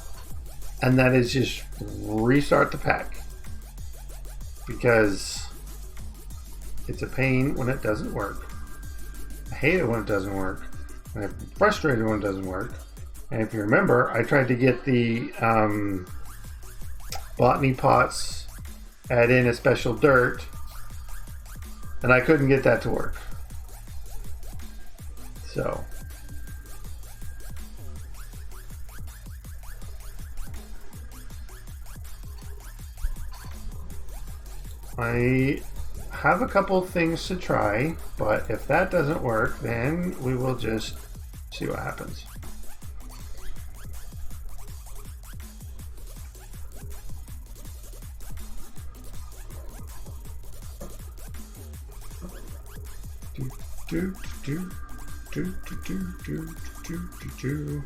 and that is just restart the pack. Because it's a pain when it doesn't work. I hate it when it doesn't work. And I'm frustrated when it doesn't work. And if you remember, I tried to get the botany pots, add in a special dirt, and I couldn't get that to work. So I have a couple things to try, but if that doesn't work, then we will just see what happens. Do, do, do, do, do, do, do, do, do.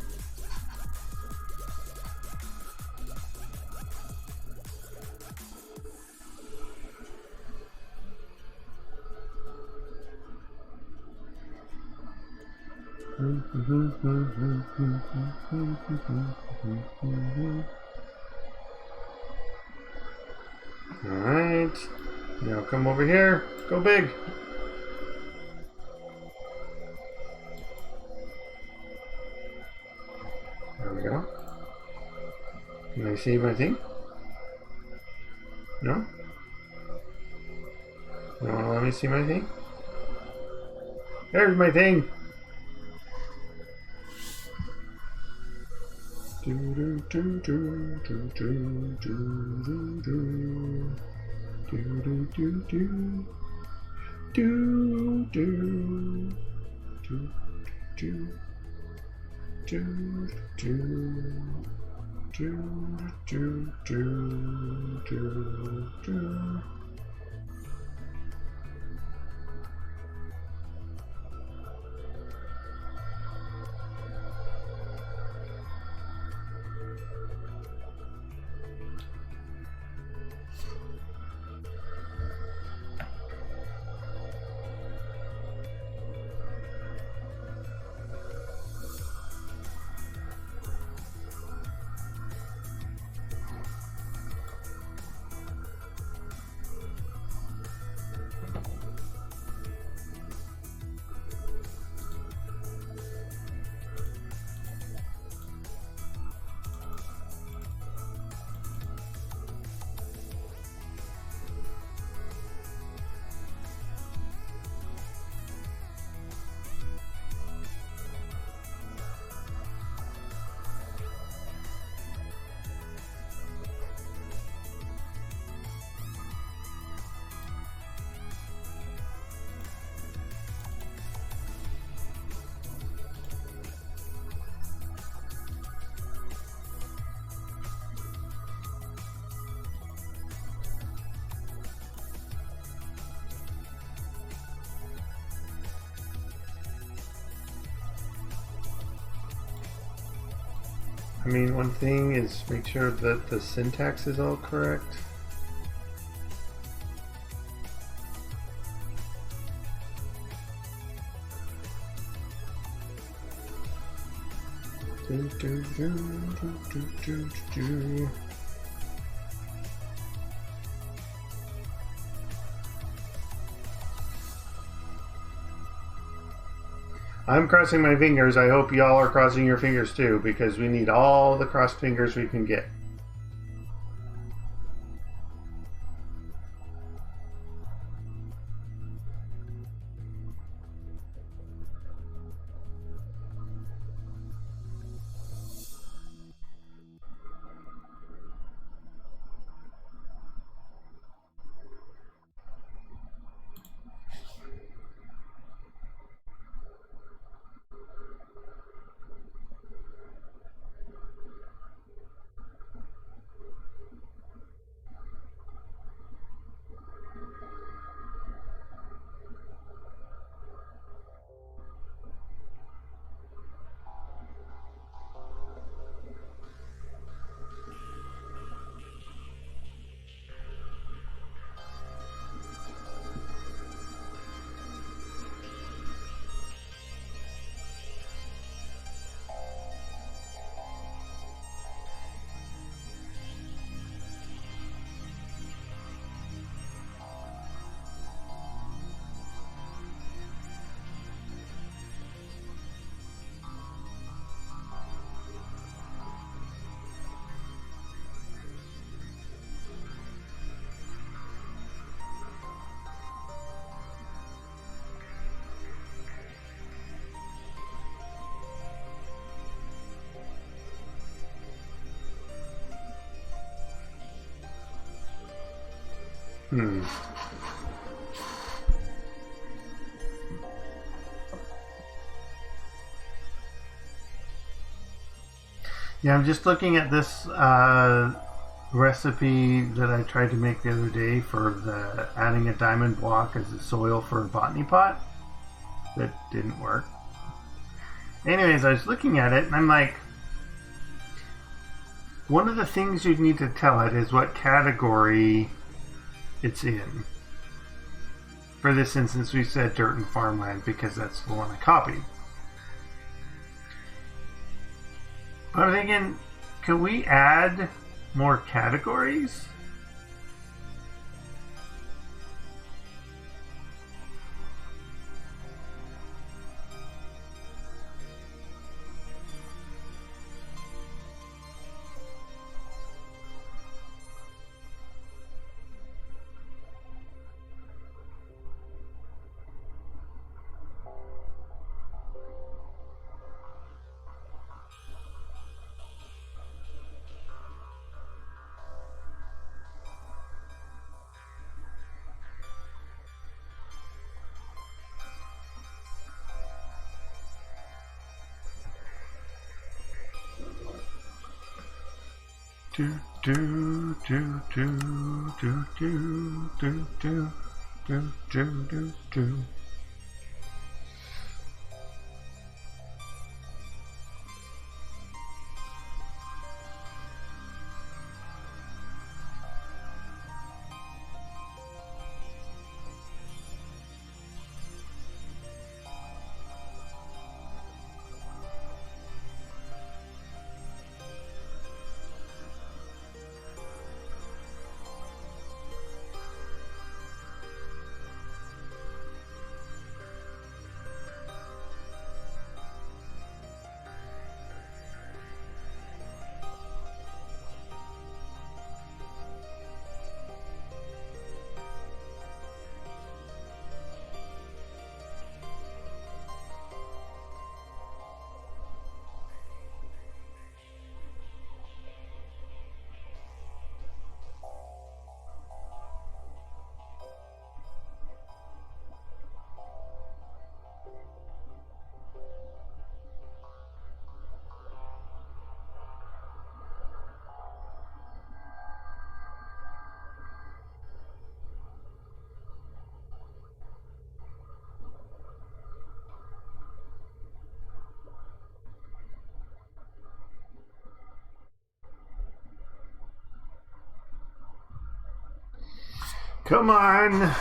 All right, now come over here, go big. There we go. Can I see my thing? No? You don't want to let me see my thing? There's my thing! Do do do do do do do do do do do do do do do. Do do do do do do do. I mean, one thing is make sure that the syntax is all correct. I'm crossing my fingers. I hope y'all are crossing your fingers too, because we need all the crossed fingers we can get. Yeah, I'm just looking at this recipe that I tried to make the other day for the adding a diamond block as a soil for a botany pot. That didn't work. Anyways, I was looking at it and I'm like, one of the things you need to tell it is what category it's in. For this instance, we said dirt and farmland because that's the one I copied. But I'm thinking, can we add more categories? Do do do do do do do do do do do do. Come on.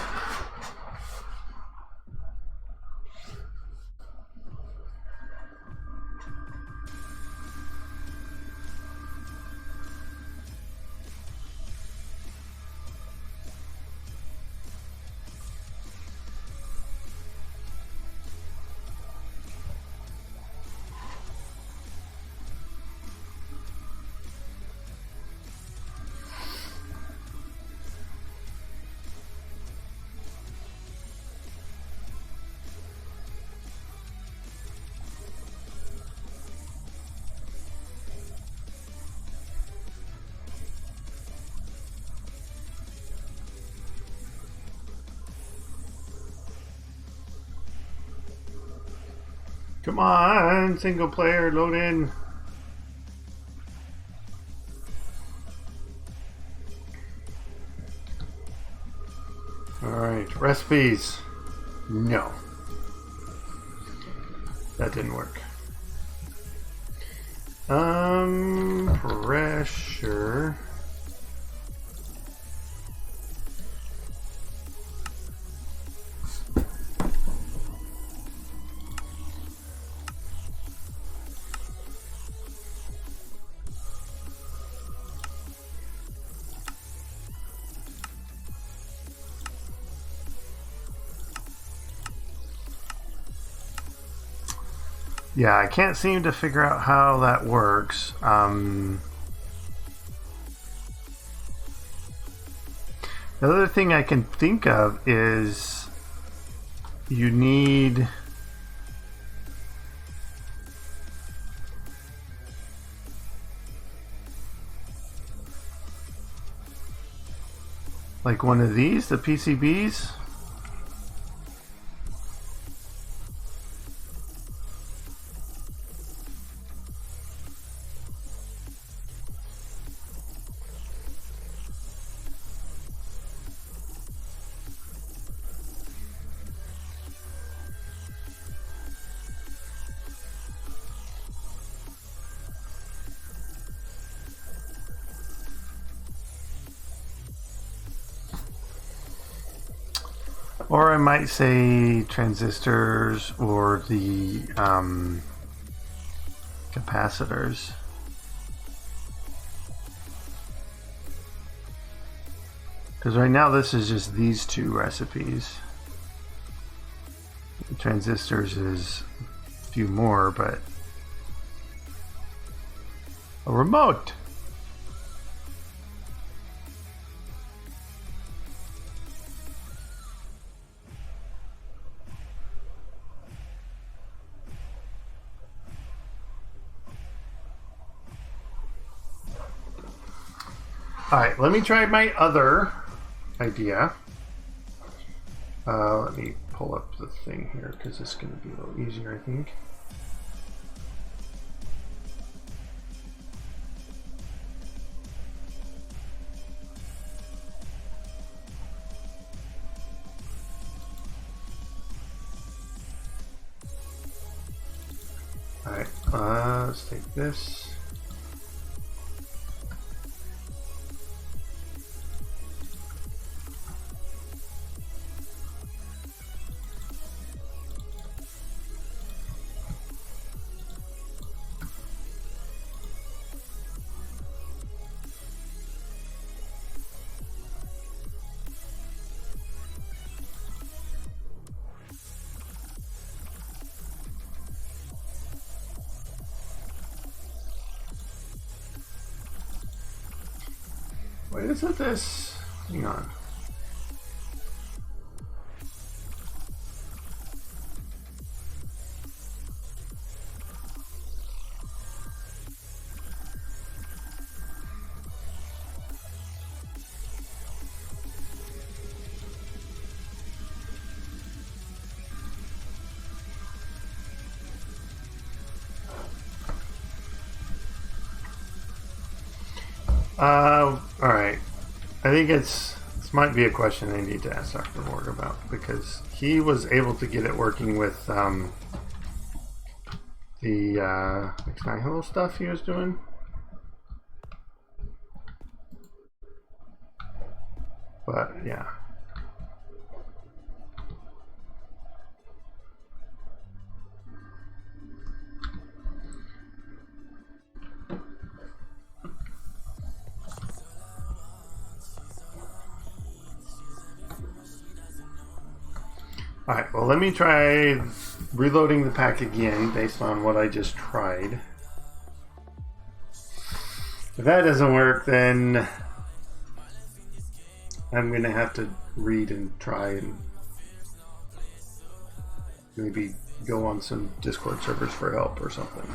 Come on, single player, load in. Alright, recipes. No. That didn't work. Pressure. Yeah, I can't seem to figure out how that works. The other thing I can think of is you need like one of these, the PCBs. Or I might say transistors or the capacitors. Because right now this is just these two recipes. The transistors is a few more, but a remote. Alright, let me try my other idea. Let me pull up the thing here because it's going to be a little easier, I think. Alright, let's take this. Wait, isn't this? Hang on. Alright. I think this might be a question I need to ask Dr. Morg about, because he was able to get it working with the Ex Nihilo stuff he was doing. But yeah. Alright, well let me try reloading the pack again based on what I just tried. If that doesn't work, then I'm going to have to read and try and maybe go on some Discord servers for help or something.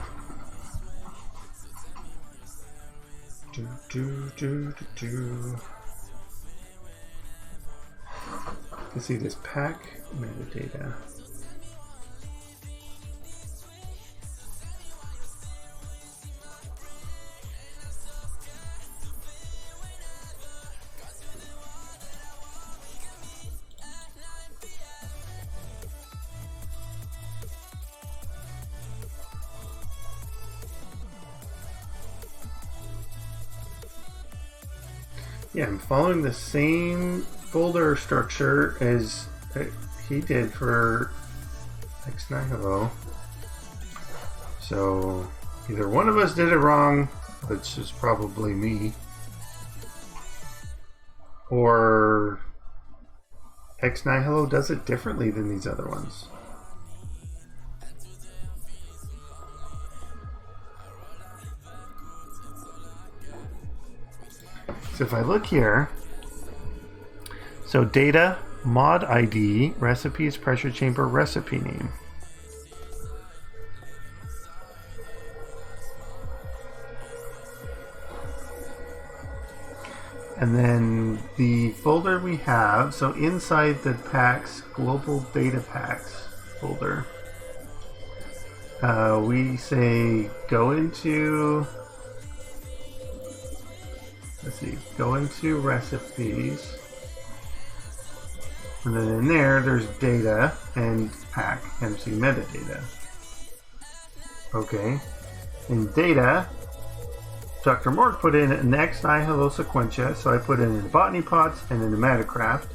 Let's see this pack metadata. Yeah, I'm following the same folder structure as he did for X9 So either one of us did it wrong, which is probably me, or X9 does it differently than these other ones. So if I look here, so data, mod ID, recipes, pressure chamber, recipe name. And then the folder we have, so inside the packs, global data packs folder, we say go into, let's see, go into recipes, and then in there's data and pack MC metadata. Okay, in data, Dr. Morg put in an X9 Hello Sequentia, so I put in the botany pots and in the Metacraft.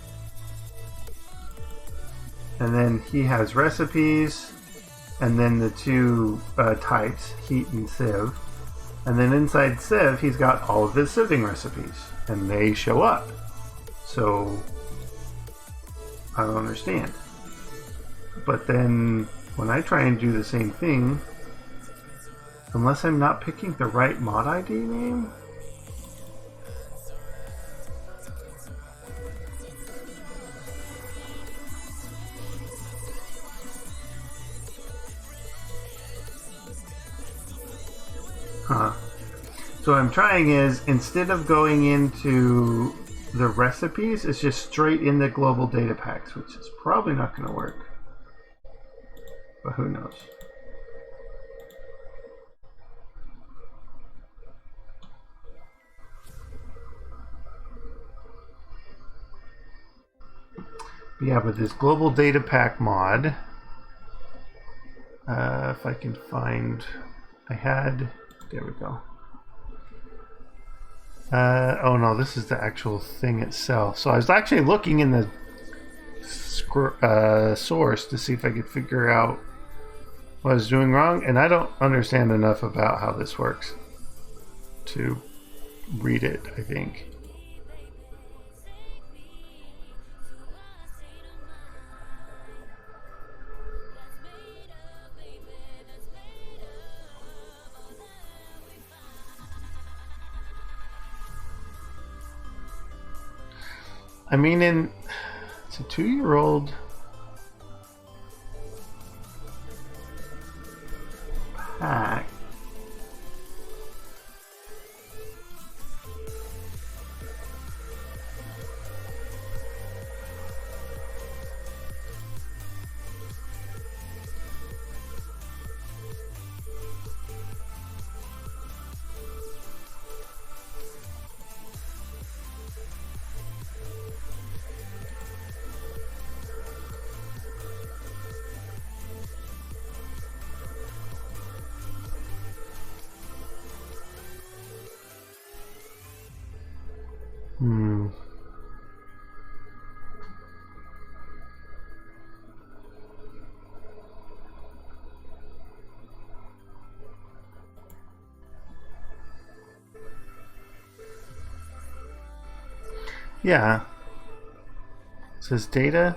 And then he has recipes, and then the two types, heat and sieve. And then inside sieve, he's got all of his sieving recipes, and they show up. So I don't understand. But then when I try and do the same thing, unless I'm not picking the right mod ID name, so what I'm trying is, instead of going into the recipes, it's just straight in the global data packs, which is probably not going to work. But who knows? Yeah, but this global data pack mod, if I can find, there we go. Oh no, this is the actual thing itself. So I was actually looking in the source to see if I could figure out what I was doing wrong, and I don't understand enough about how this works to read it, I think. I mean, it's a 2-year-old pack. Yeah. It says data,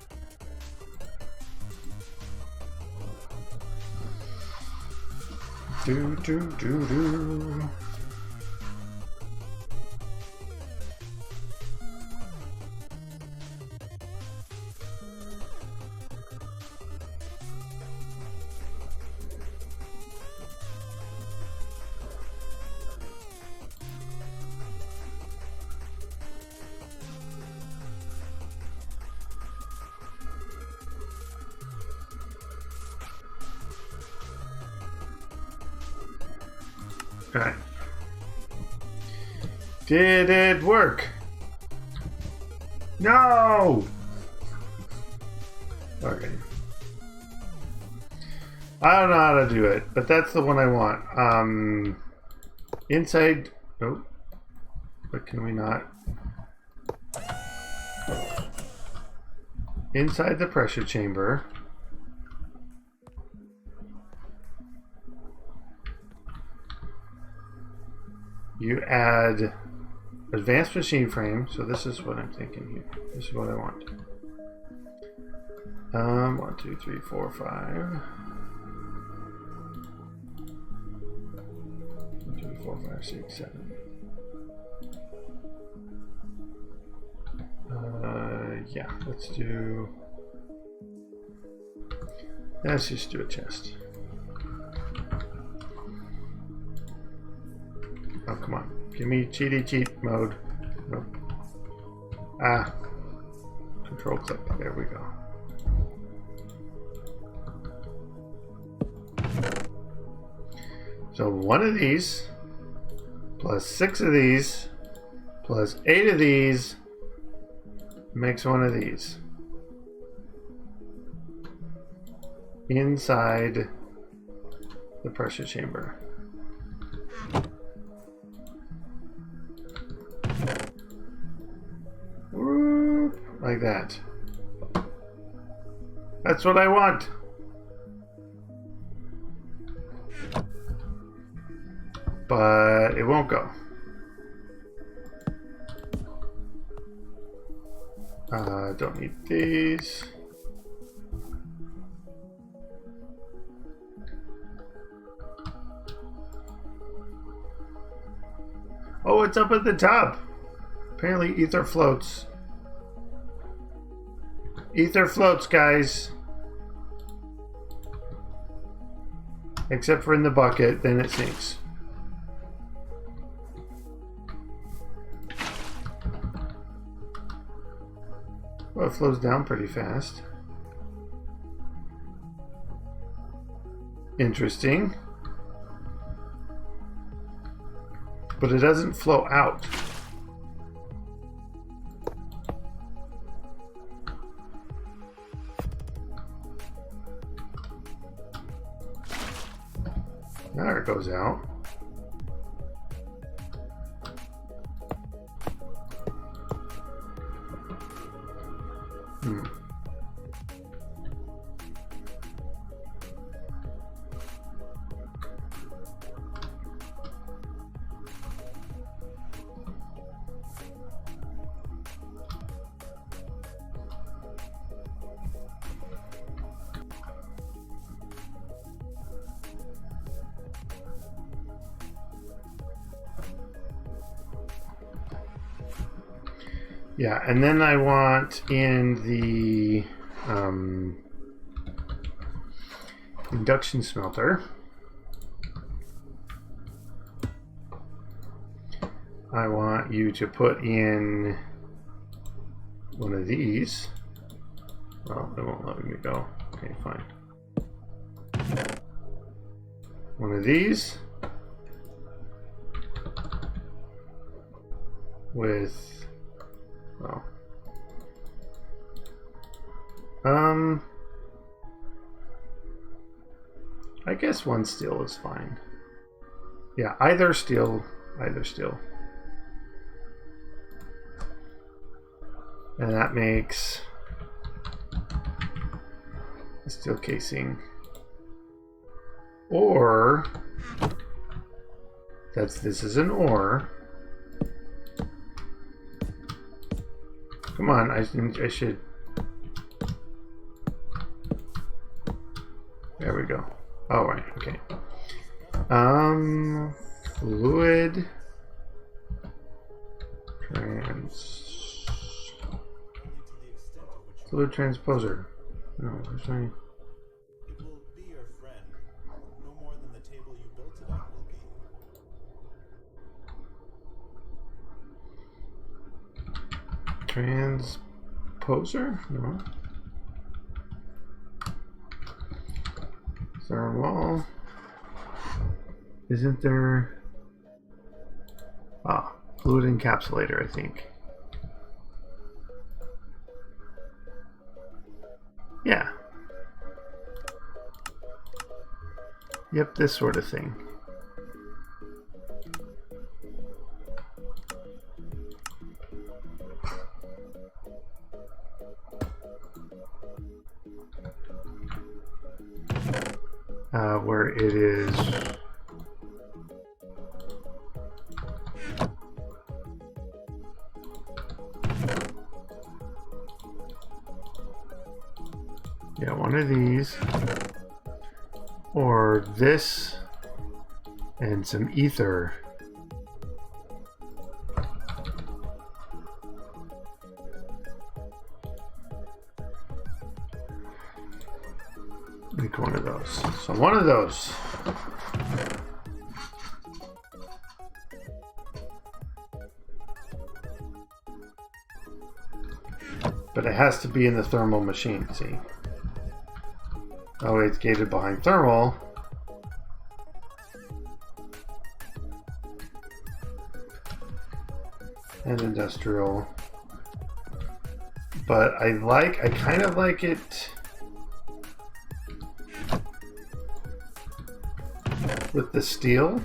Do, do, do, do. Alright. Did it work? No! Okay. I don't know how to do it, but that's the one I want. Inside... Oh. But can we not? Inside the pressure chamber. You add advanced machine frame. So this is what I'm thinking here. This is what I want. 1, 2, 3, 4, 5. 1, 2, 4, 5, 6, 7. Yeah, let's just do a chest. Oh, come on. Give me cheaty cheat mode. Nope. Ah. Control click. There we go. So 1 of these, plus 6 of these, plus 8 of these, makes 1 of these. Inside the pressure chamber. Like that. That's what I want. But it won't go. Don't need these. Oh, it's up at the top. Apparently ether floats. Ether floats, guys. Except for in the bucket, then it sinks. Well, it flows down pretty fast. Interesting. But it doesn't flow out. There it goes out. Yeah, and then I want in the induction smelter, I want you to put in one of these. Well, it won't let me go. Okay, fine. One of these with, well, I guess one steel is fine. Yeah, either steel, either steel. And that makes a steel casing. Or this is an ore. Come on, I should. There we go. All right, okay. Fluid transposer. No, there's no. It will be your friend, no more than the table you built it on will be. Transposer? No. Thermal. Isn't there? Ah, fluid encapsulator, I think. Yeah. Yep, this sort of thing. Where it is one of these, or this, and some ether. Make one of those. So one of those. But it has to be in the thermal machine, see? Oh, it's gated behind thermal. And industrial. But I kind of like it with the steel.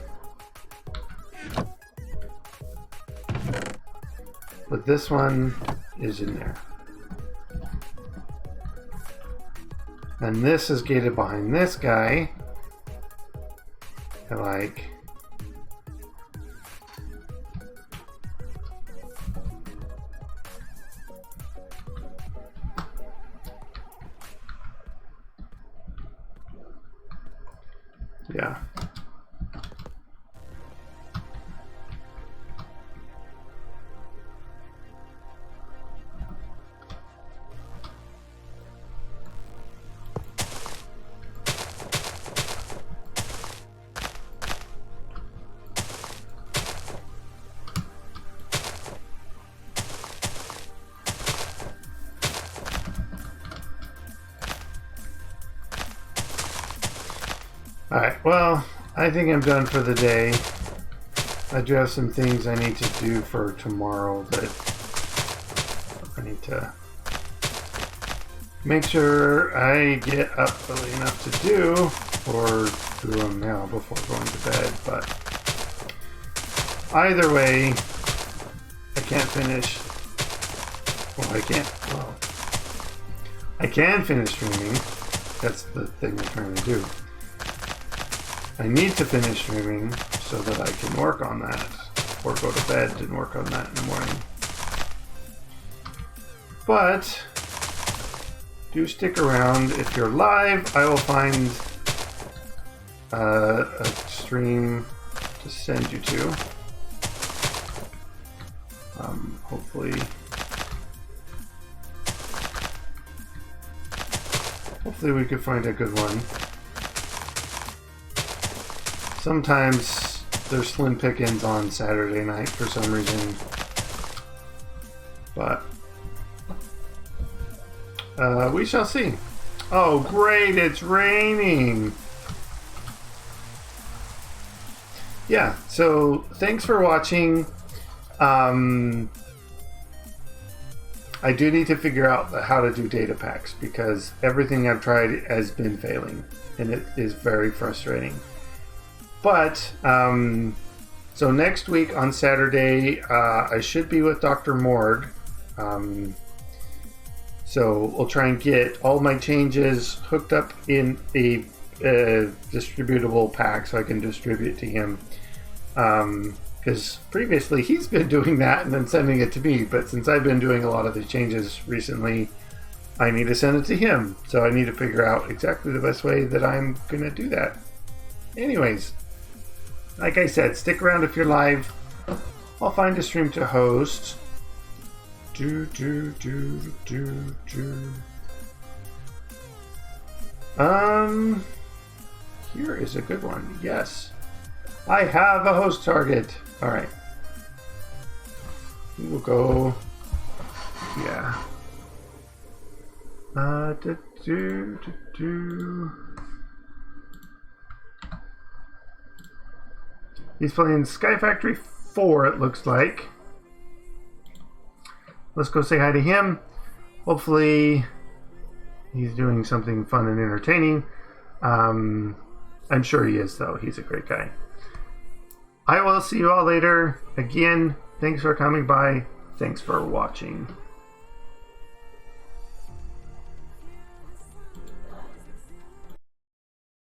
But this one is in there. And this is gated behind this guy. I like. Yeah. Alright, well, I think I'm done for the day. I do have some things I need to do for tomorrow that I need to make sure I get up early enough to do, or do them now before going to bed, but either way, I can't finish. Well, I can finish streaming. That's the thing I'm trying to do. I need to finish streaming so that I can work on that, or go to bed and work on that in the morning. But do stick around. If you're live, I will find a stream to send you to. Hopefully we could find a good one. Sometimes there's slim pickings on Saturday night for some reason, but we shall see. Oh, great! It's raining. Yeah. So thanks for watching. I do need to figure out how to do data packs because everything I've tried has been failing, and it is very frustrating. But, so next week on Saturday, I should be with Dr. Morg. So we'll try and get all my changes hooked up in a distributable pack so I can distribute to him. Because previously he's been doing that and then sending it to me. But since I've been doing a lot of the changes recently, I need to send it to him. So I need to figure out exactly the best way that I'm going to do that. Anyways. like I said, stick around if you're live. I'll find a stream to host. Here is a good one. Yes. I have a host target. Alright. We'll go. Yeah. He's playing Sky Factory 4, it looks like. Let's go say hi to him. Hopefully he's doing something fun and entertaining. I'm sure he is, though. He's a great guy. I will see you all later. Again, thanks for coming by. Thanks for watching.